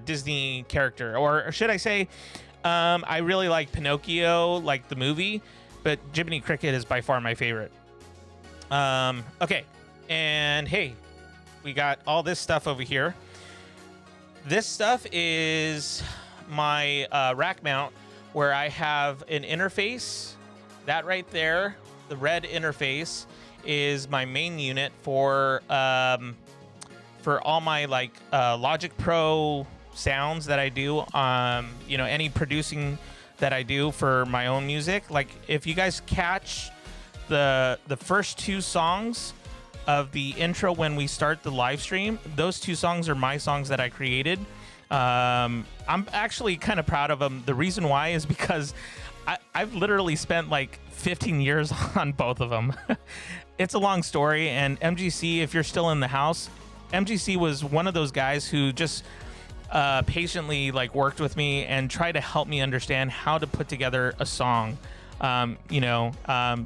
Disney character. Or should I say, I really like Pinocchio, like the movie, but Jiminy Cricket is by far my favorite. Okay, and hey, we got all this stuff over here. This stuff is my rack mount, where I have an interface. That right there, the red interface, is my main unit for all my like Logic Pro sounds that I do. You know, any producing that I do for my own music. Like, if you guys catch the first two songs of the intro when we start the live stream, those two songs are my songs that I created. I'm actually kind of proud of them. The reason why is because I've literally spent like 15 years on both of them. It's a long story, and MGC, if you're still in the house, MGC was one of those guys who just patiently like worked with me and tried to help me understand how to put together a song. You know,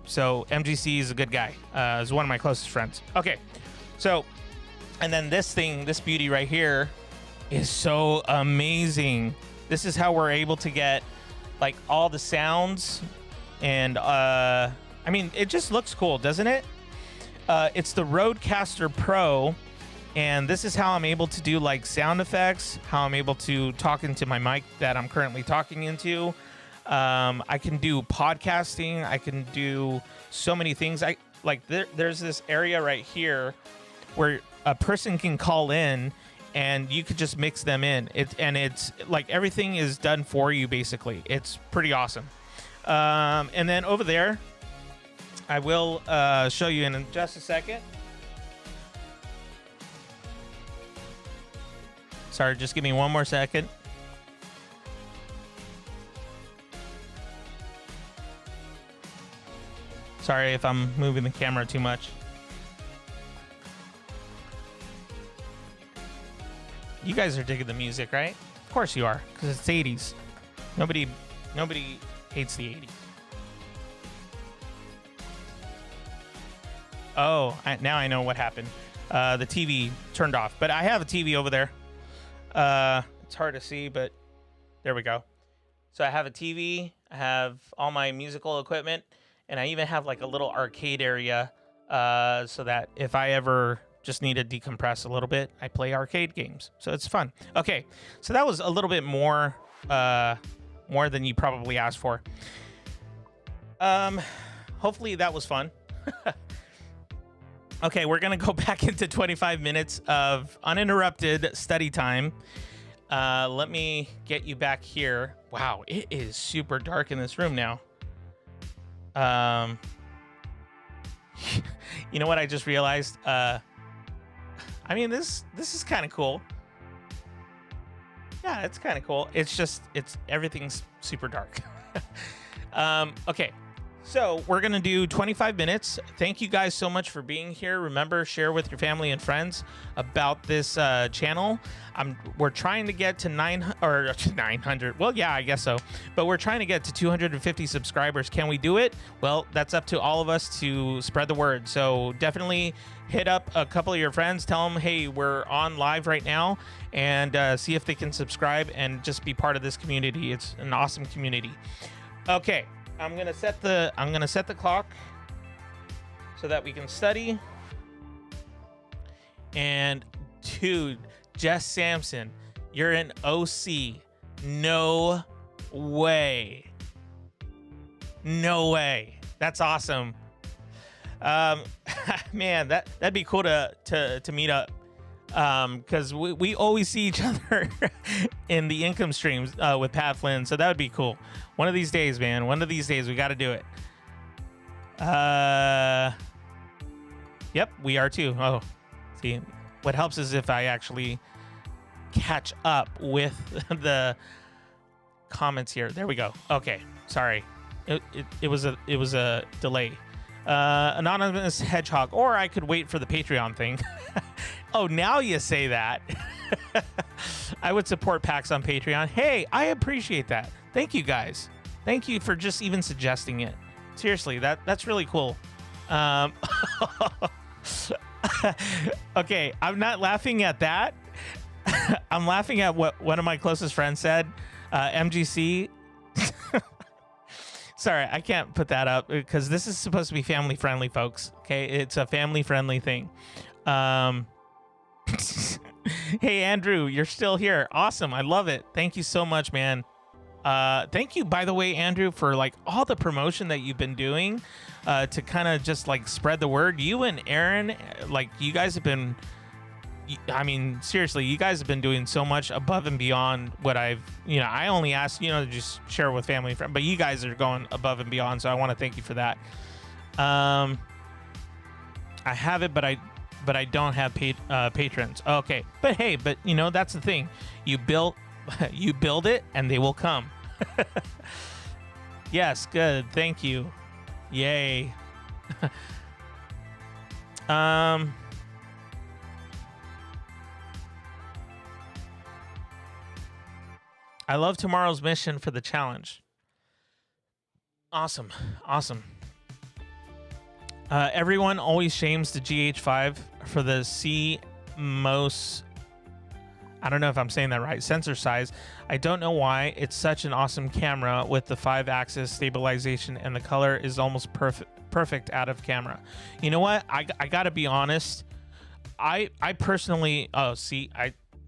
so MGC is a good guy. Is one of my closest friends. Okay, so, and then this beauty right here is so amazing. This is how we're able to get like all the sounds, and I mean, it just looks cool, doesn't it? It's the Rodecaster Pro, and this is how I'm able to do like sound effects, how I'm able to talk into my mic that I'm currently talking into. I can do podcasting. I can do so many things. like there's this area right here where a person can call in and you could just mix them in. It's like everything is done for you basically. It's pretty awesome. And then over there, I will show you in just a second. Sorry, just give me one more second. Sorry if I'm moving the camera too much. You guys are digging the music, right? Of course you are, because it's 80s. Nobody hates the 80s. Oh, now I know what happened. The TV turned off, but I have a TV over there. It's hard to see, but there we go. So I have a TV, I have all my musical equipment, and I even have like a little arcade area so that if I ever just need to decompress a little bit, I play arcade games. So it's fun. Okay, so that was a little bit more than you probably asked for. Hopefully that was fun. Okay, we're going to go back into 25 minutes of uninterrupted study time. Let me get you back here. Wow, it is super dark in this room now. You know what I just realized? I mean, this is kind of cool. Yeah, it's kind of cool. Everything's super dark. Okay. So we're going to do 25 minutes. Thank you guys so much for being here. Remember, share with your family and friends about this channel. We're trying to get to 900. Well, yeah, I guess so. But we're trying to get to 250 subscribers. Can we do it? Well, that's up to all of us to spread the word. So definitely hit up a couple of your friends. Tell them, hey, we're on live right now, and see if they can subscribe and just be part of this community. It's an awesome community. Okay. I'm gonna set the clock so that we can study. And dude, Jess Sampson, you're an OC. No way. No way. That's awesome. Man, that'd be cool to meet up. Because we always see each other in the income streams with Pat Flynn, so that would be cool. One of these days, man. One of these days, we got to do it. Yep, we are too. Oh, see, what helps is if I actually catch up with the comments here. There we go. Okay, sorry, it was a delay. Anonymous Hedgehog, or I could wait for the Patreon thing. Oh, now you say that. I would support Pax on Patreon. Hey, I appreciate that. Thank you guys. Thank you for just even suggesting it. Seriously, that's really cool. Okay, I'm not laughing at that. I'm laughing at what one of my closest friends said. MGC. Sorry, I can't put that up because this is supposed to be family friendly, folks. Okay, it's a family friendly thing. Hey, Andrew, you're still here. Awesome. I love it. Thank you so much, man. Thank you, by the way, Andrew, for like all the promotion that you've been doing to kind of just like spread the word. You and Aaron, like you guys have been, I mean, seriously, you guys have been doing so much above and beyond what I only asked, to just share with family and friends, but you guys are going above and beyond. So I want to thank you for that. I have it, but I don't have patrons. Okay, but hey, that's the thing. You build it, and they will come. Yes, good. Thank you. Yay. I love tomorrow's mission for the challenge. Awesome. Everyone always shames the GH5 for the CMOS. I don't know if I'm saying that right. Sensor size. I don't know why. It's such an awesome camera with the 5-axis stabilization, and the color is almost perfect out of camera. You know what? I gotta be honest. I personally. Oh, see.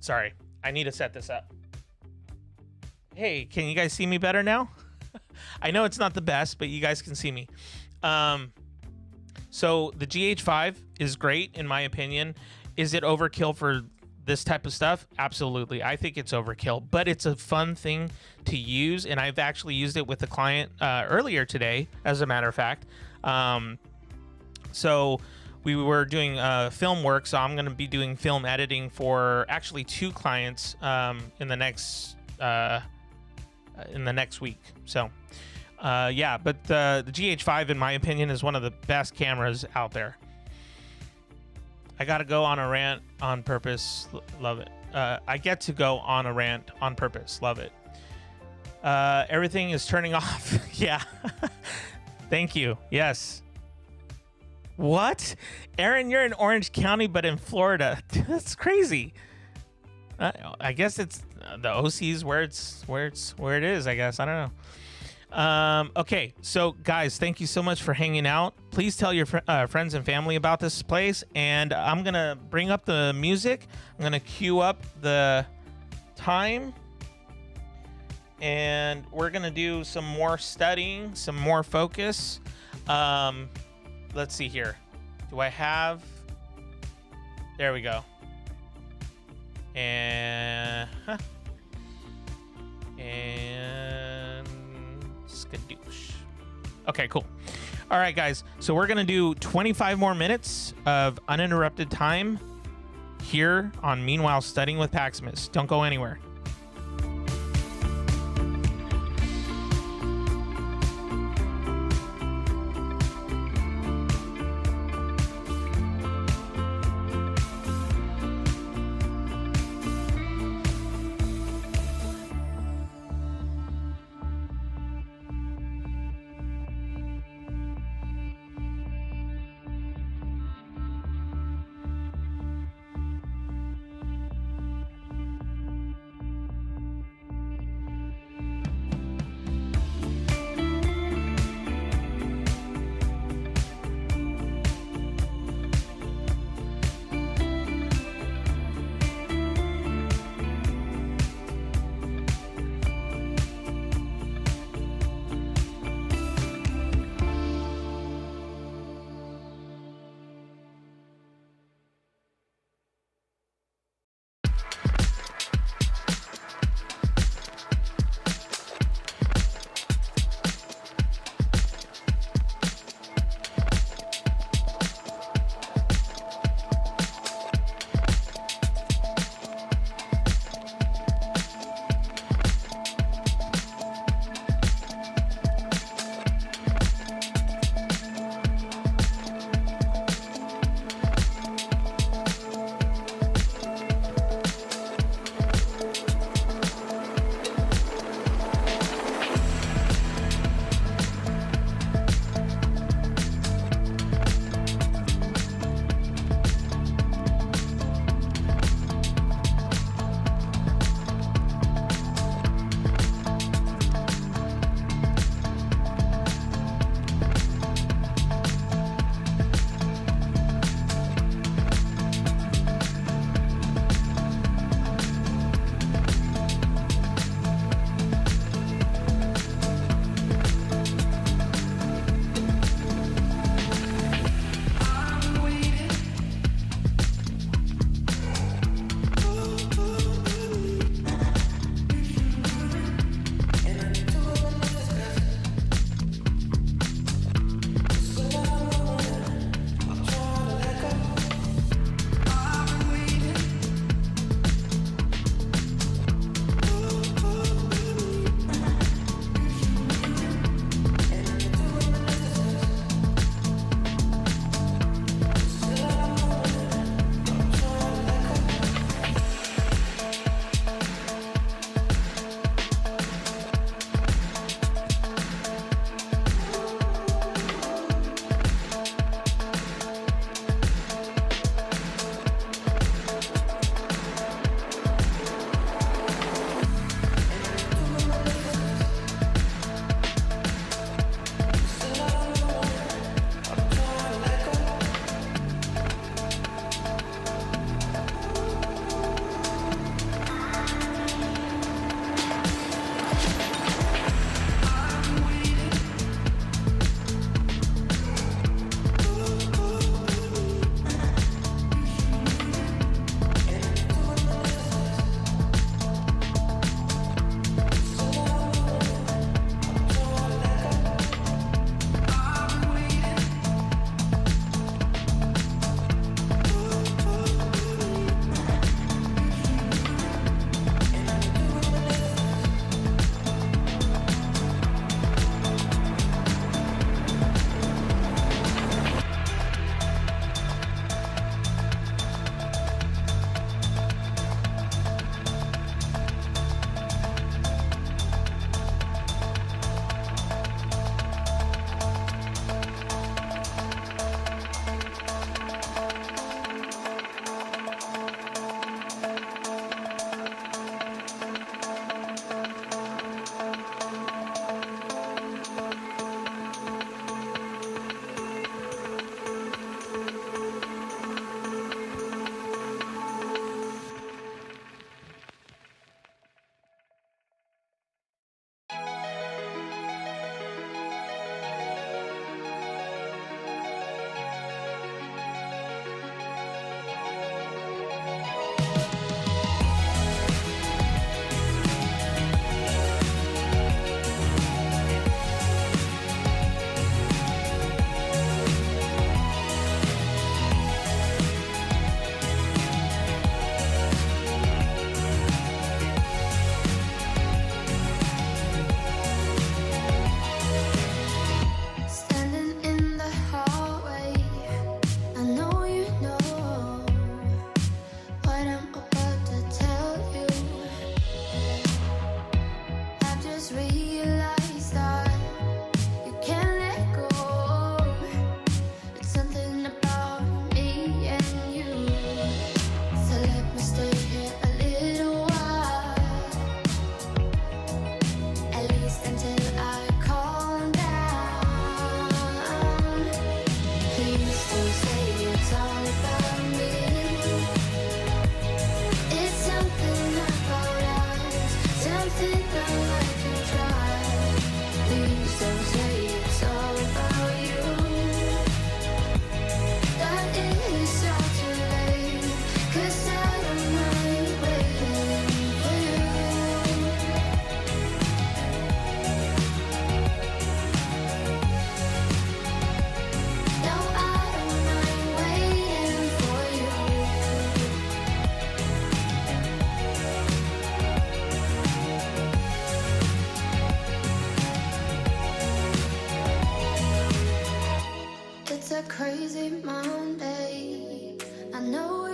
Sorry. I need to set this up. Hey, can you guys see me better now? I know it's not the best, but you guys can see me. So the GH5 is great in my opinion. Is it overkill for this type of stuff? Absolutely. I think it's overkill, but it's a fun thing to use, and I've actually used it with a client earlier today, as a matter of fact. So we were doing film work, so I'm going to be doing film editing for actually 2 clients in the next week. So yeah, but the GH5 in my opinion is one of the best cameras out there. I gotta go on a rant on purpose. Love it. I get to go on a rant on purpose. Love it. Everything is turning off. Yeah. Thank you. Yes. What? Aaron, you're in Orange County, but in Florida. That's crazy. I guess it's the OC's where it is, I guess. I don't know. Okay, so guys, thank you so much for hanging out. Please tell your friends and family about this place, and I'm gonna bring up the music. I'm gonna cue up the time, and we're gonna do some more studying, some more focus. Let's see here. Do I have? There we go. And skadoosh. Okay, cool. All right, guys. So we're gonna do 25 more minutes of uninterrupted time here on Meanwhile Studying with Paximus. Don't go anywhere.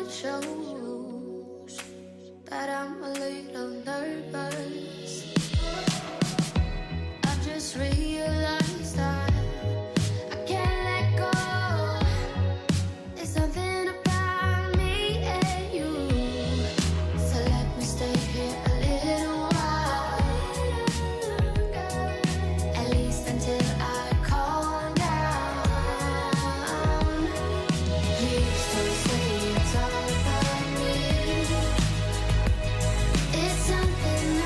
it shows that I'm a little nervous. I've just realized that I can't let go. There's something about me and you. So let me stay here a little while. At least until I calm down. Please don't say it's all about me. It's something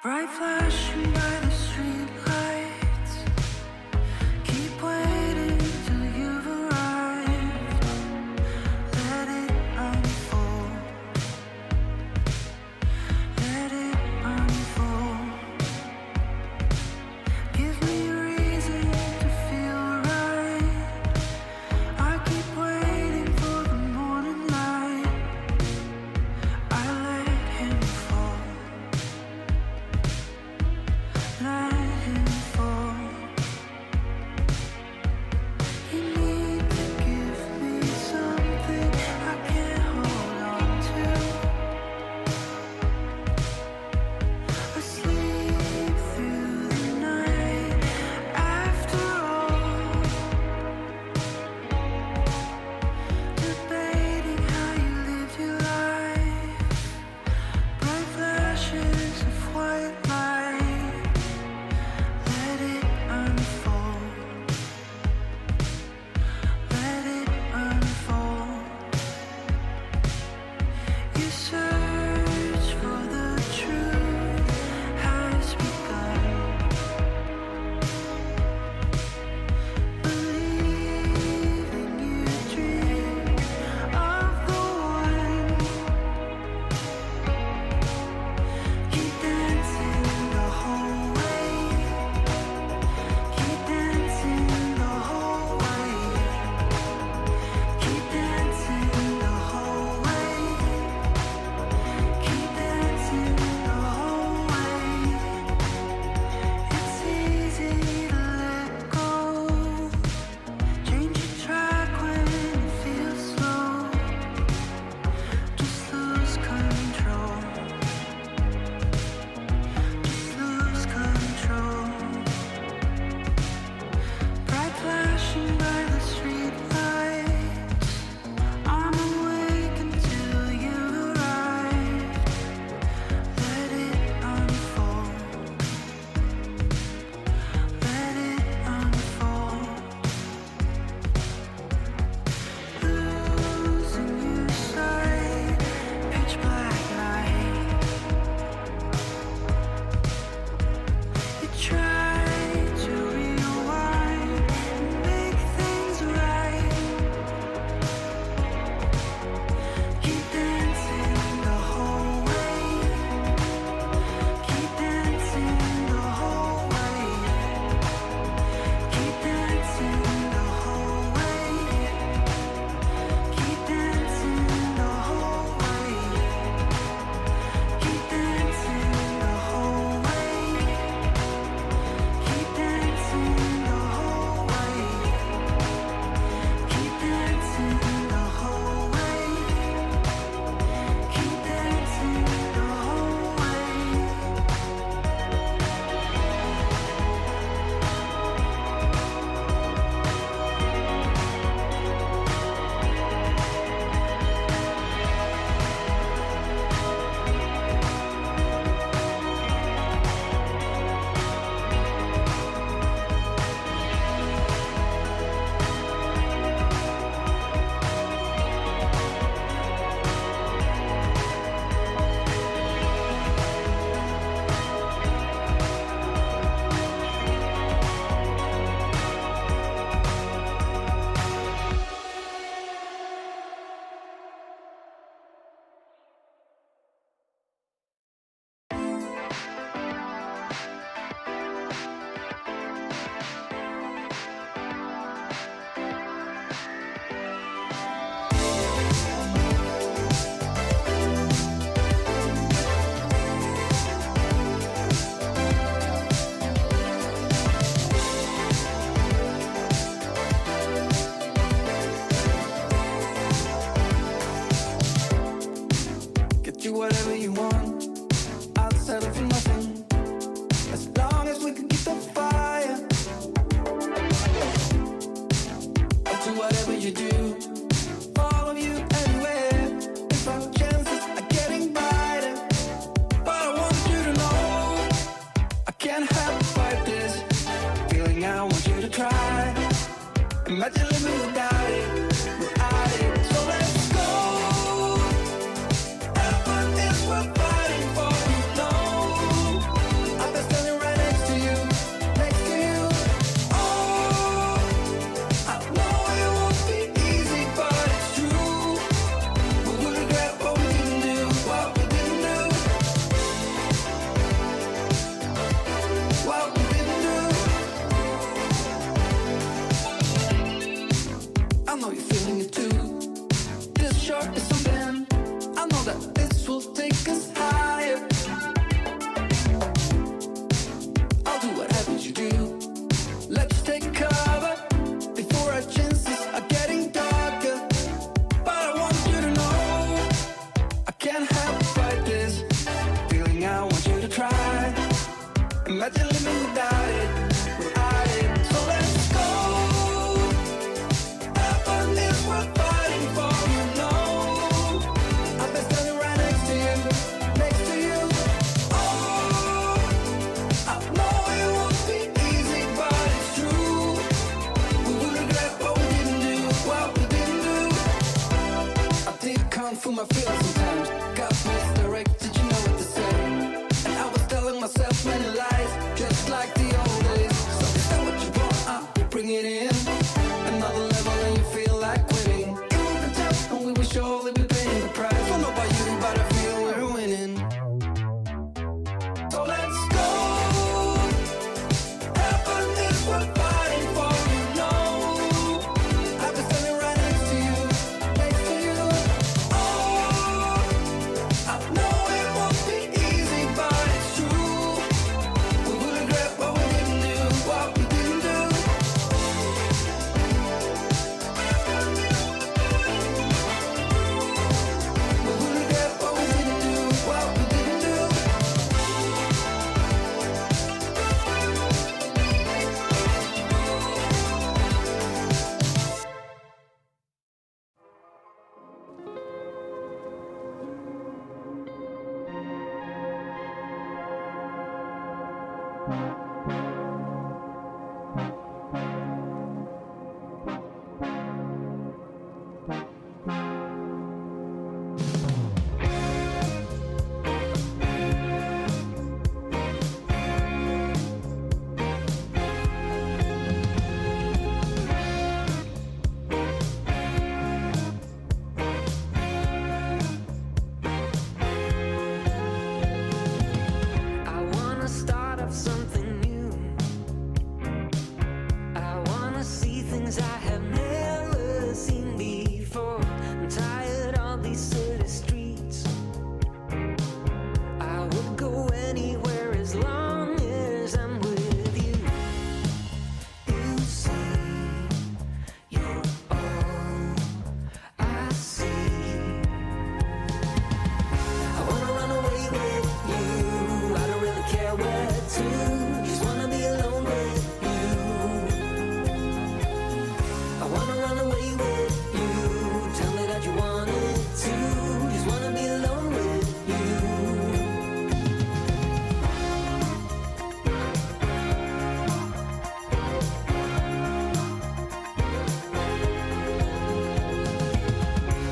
Bright flashing by the street lights. Keep waiting till you've arrived. Let it unfold. Let it unfold. Give me a reason to feel right. I keep waiting for the morning light. I let him fall. Let him fall. You need to give me something I can't hold on to. Asleep through the night. After all, debating how you lived your life. Bright flashes of white light. Let it unfold. Let it unfold. Your search for the truth has begun. Believing you dream of the one. Keep dancing the whole way. Keep dancing the whole way. Keep dancing the whole way. Keep dancing the whole way. It's easy to let go. Change your track when it feels slow. Just lose control. Just lose control. Bright flashing by the street lights. I'm awake until you arrive. Let it unfold. Let it unfold. Losing your sight. Pitch black night. You try to rewind and make things right. Keep dancing the whole way. Keep dancing the whole way. Keep dancing the whole way. Keep dancing the whole way. Keep dancing the whole way. Keep dancing the whole way. Keep dancing the whole way. Keep dancing the whole way. Get you whatever you want. I'll settle for nothing. As long as we can keep the fire. I'll do whatever you do. Follow you anywhere. If our chances are getting brighter. But I want you to know I can't help but fight this feeling. I want you to try. Imagine living without it, without it. So let's go. Effort is worth fighting for, you know. know you're feeling it too. This short is something. I know that this will take us higher. I'll do whatever you do. Let's take cover before our chances are getting darker. But I want you to know I can't help but fight this feeling. I want you to try. Imagine living without it, without it. So let's go. Heaven is worth fighting for, you know. I've been standing right next to you, next to you. Oh, I know it won't be easy, but it's true. We will regret what we didn't do, what we didn't do. I did kung fu my feelings sometimes. Got misdirected, you know what to say. And I was telling myself many lies, just like the old days. So is that what you want? We bring it in. Another level and you feel like quitting. It will be tough and we will surely be paying the price. Don't know about you, but I feel we're winning. So let's go. Heaven is worth fighting for, you know. I've been standing right next to you, next to you. Oh, I know it won't be easy, but it's true. We will regret what we didn't do, what we didn't do. We will regret what we didn't do, what we didn't do. I wanna start up something new. I wanna see things I have never seen before. I'm tired of these city streets. I would go anywhere as long as I'm with you. You see, you're all I see. I wanna run away with you. I don't really care where to. Just wanna be alone with you. I wanna run away with you. Tell me that you want it too. Just wanna be alone with you.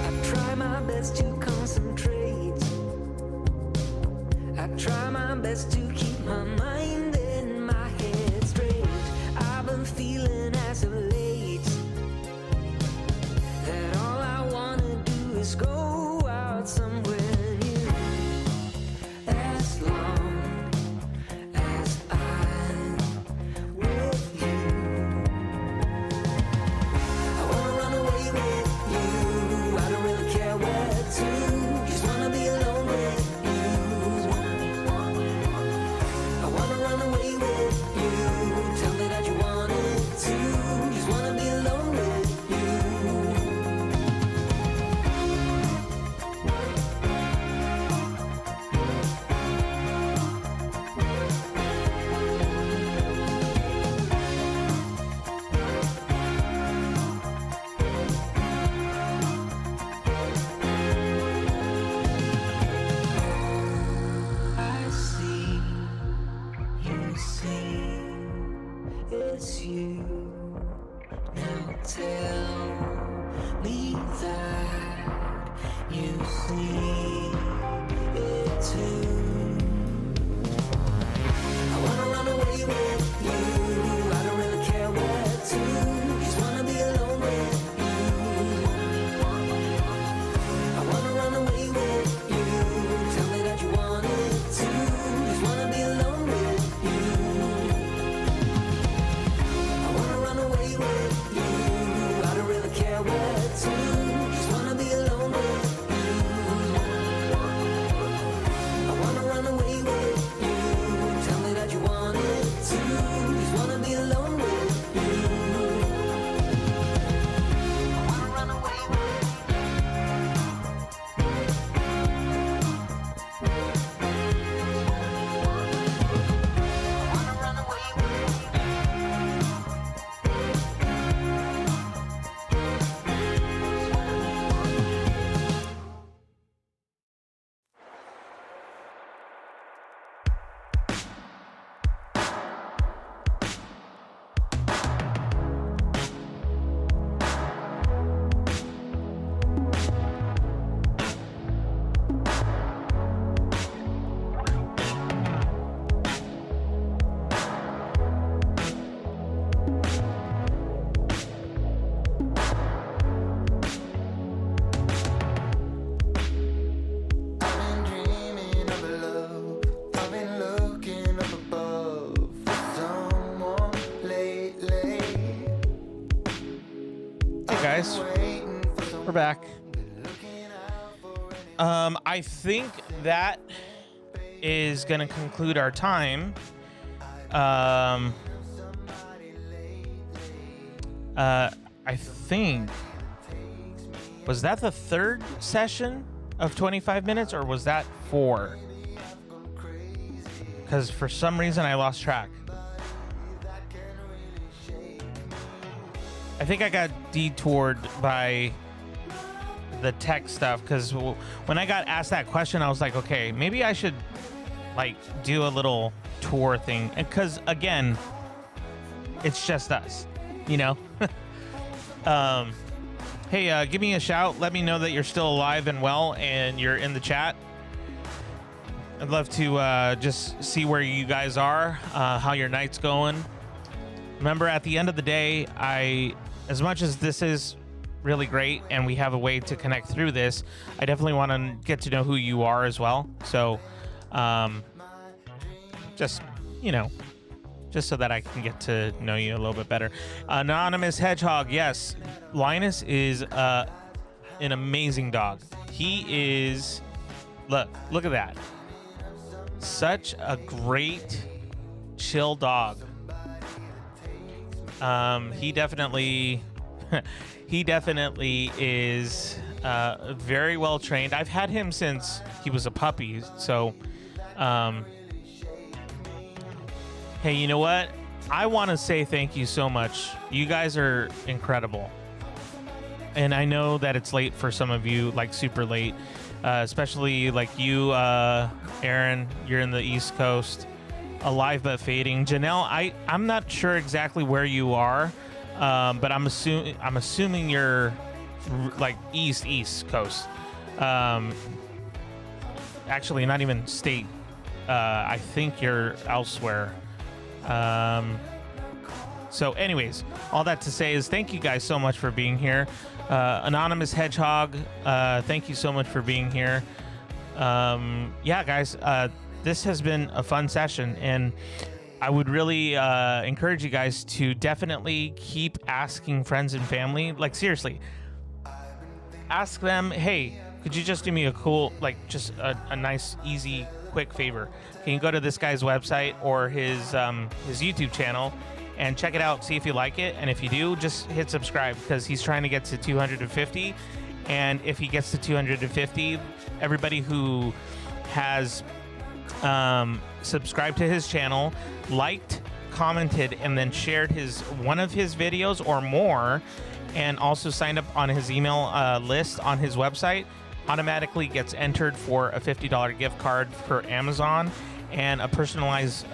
I try my best to concentrate. I try my best to keep my mind and my head straight. I've been feeling as of late that all I wanna do is go out somewhere new. As long as I'm with you. I wanna run away with you. I don't really care where to. Just wanna be alone with you. I wanna run away with you. Tell me that you want it too. Just wanna be alone with you. I see, you see, it's you. Now tell me that you see it too. I wanna run away with you. I don't really care where to. Just wanna be alone with you. I wanna run away with you. Tell me that you want it too. Just wanna be alone with you. I wanna run away with you. I don't really care where guys. We're back. I think that is going to conclude our time. I think, was that the third session of 25 minutes, or was that 4? Because for some reason I lost track. I think I got detoured by the tech stuff, because when I got asked that question, I was like, okay, maybe I should like do a little tour thing, and because again, it's just us, you know. Hey, give me a shout. Let me know that you're still alive and well and you're in the chat. I'd love to just see where you guys are, how your night's going. Remember, at the end of the day, as much as this is really great and we have a way to connect through this, I definitely want to get to know who you are as well. So, just, you know, just so that I can get to know you a little bit better. Anonymous Hedgehog, yes, Linus is an amazing dog. He is, look at that. Such a great, chill dog. He definitely is very well trained. I've had him since he was a puppy, so hey, you know what? I want to say thank you so much. You guys are incredible. And I know that it's late for some of you, like super late, especially like you, Aaron, you're in the East Coast, alive but fading. Janelle, I'm not sure exactly where you are, but I'm assuming you're like East Coast. Actually, not even state. I think you're elsewhere. So anyways, all that to say is thank you guys so much for being here. Anonymous Hedgehog, thank you so much for being here. Yeah, guys, this has been a fun session, and I would really encourage you guys to definitely keep asking friends and family. Like, seriously, ask them, hey, could you just do me a cool, like, just a nice, easy, quick favor? Can you go to this guy's website or his YouTube channel and check it out, see if you like it, and if you do, just hit subscribe, because he's trying to get to 250, and if he gets to 250, everybody who has subscribed to his channel, liked, commented, and then shared one of his videos or more, and also signed up on his email list on his website, automatically gets entered for a $50 gift card for Amazon and a personalized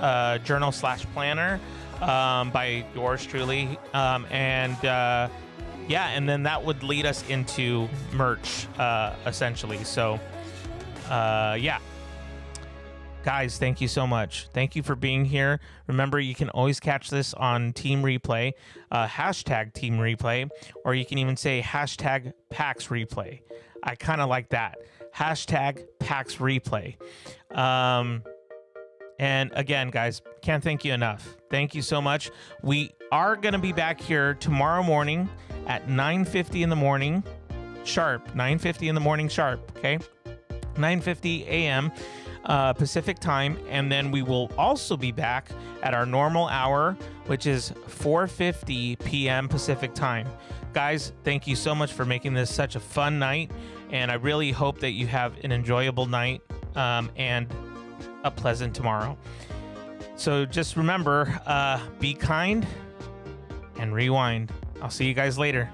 journal/planner by yours truly. Yeah, and then that would lead us into merch, essentially. So, yeah. Guys, thank you so much. Thank you for being here. Remember, you can always catch this on Team Replay, hashtag Team Replay, or you can even say hashtag Pax Replay. I kind of like that. Hashtag Pax Replay. And again, guys, can't thank you enough. Thank you so much. We are going to be back here tomorrow morning at 9:50 in the morning sharp. 9:50 in the morning sharp, okay? 9:50 a.m. Pacific time, and then we will also be back at our normal hour, which is 4:50 p.m. Pacific time. Guys, thank you so much for making this such a fun night, and I really hope that you have an enjoyable night and a pleasant tomorrow. So just remember, be kind and rewind. I'll see you guys later.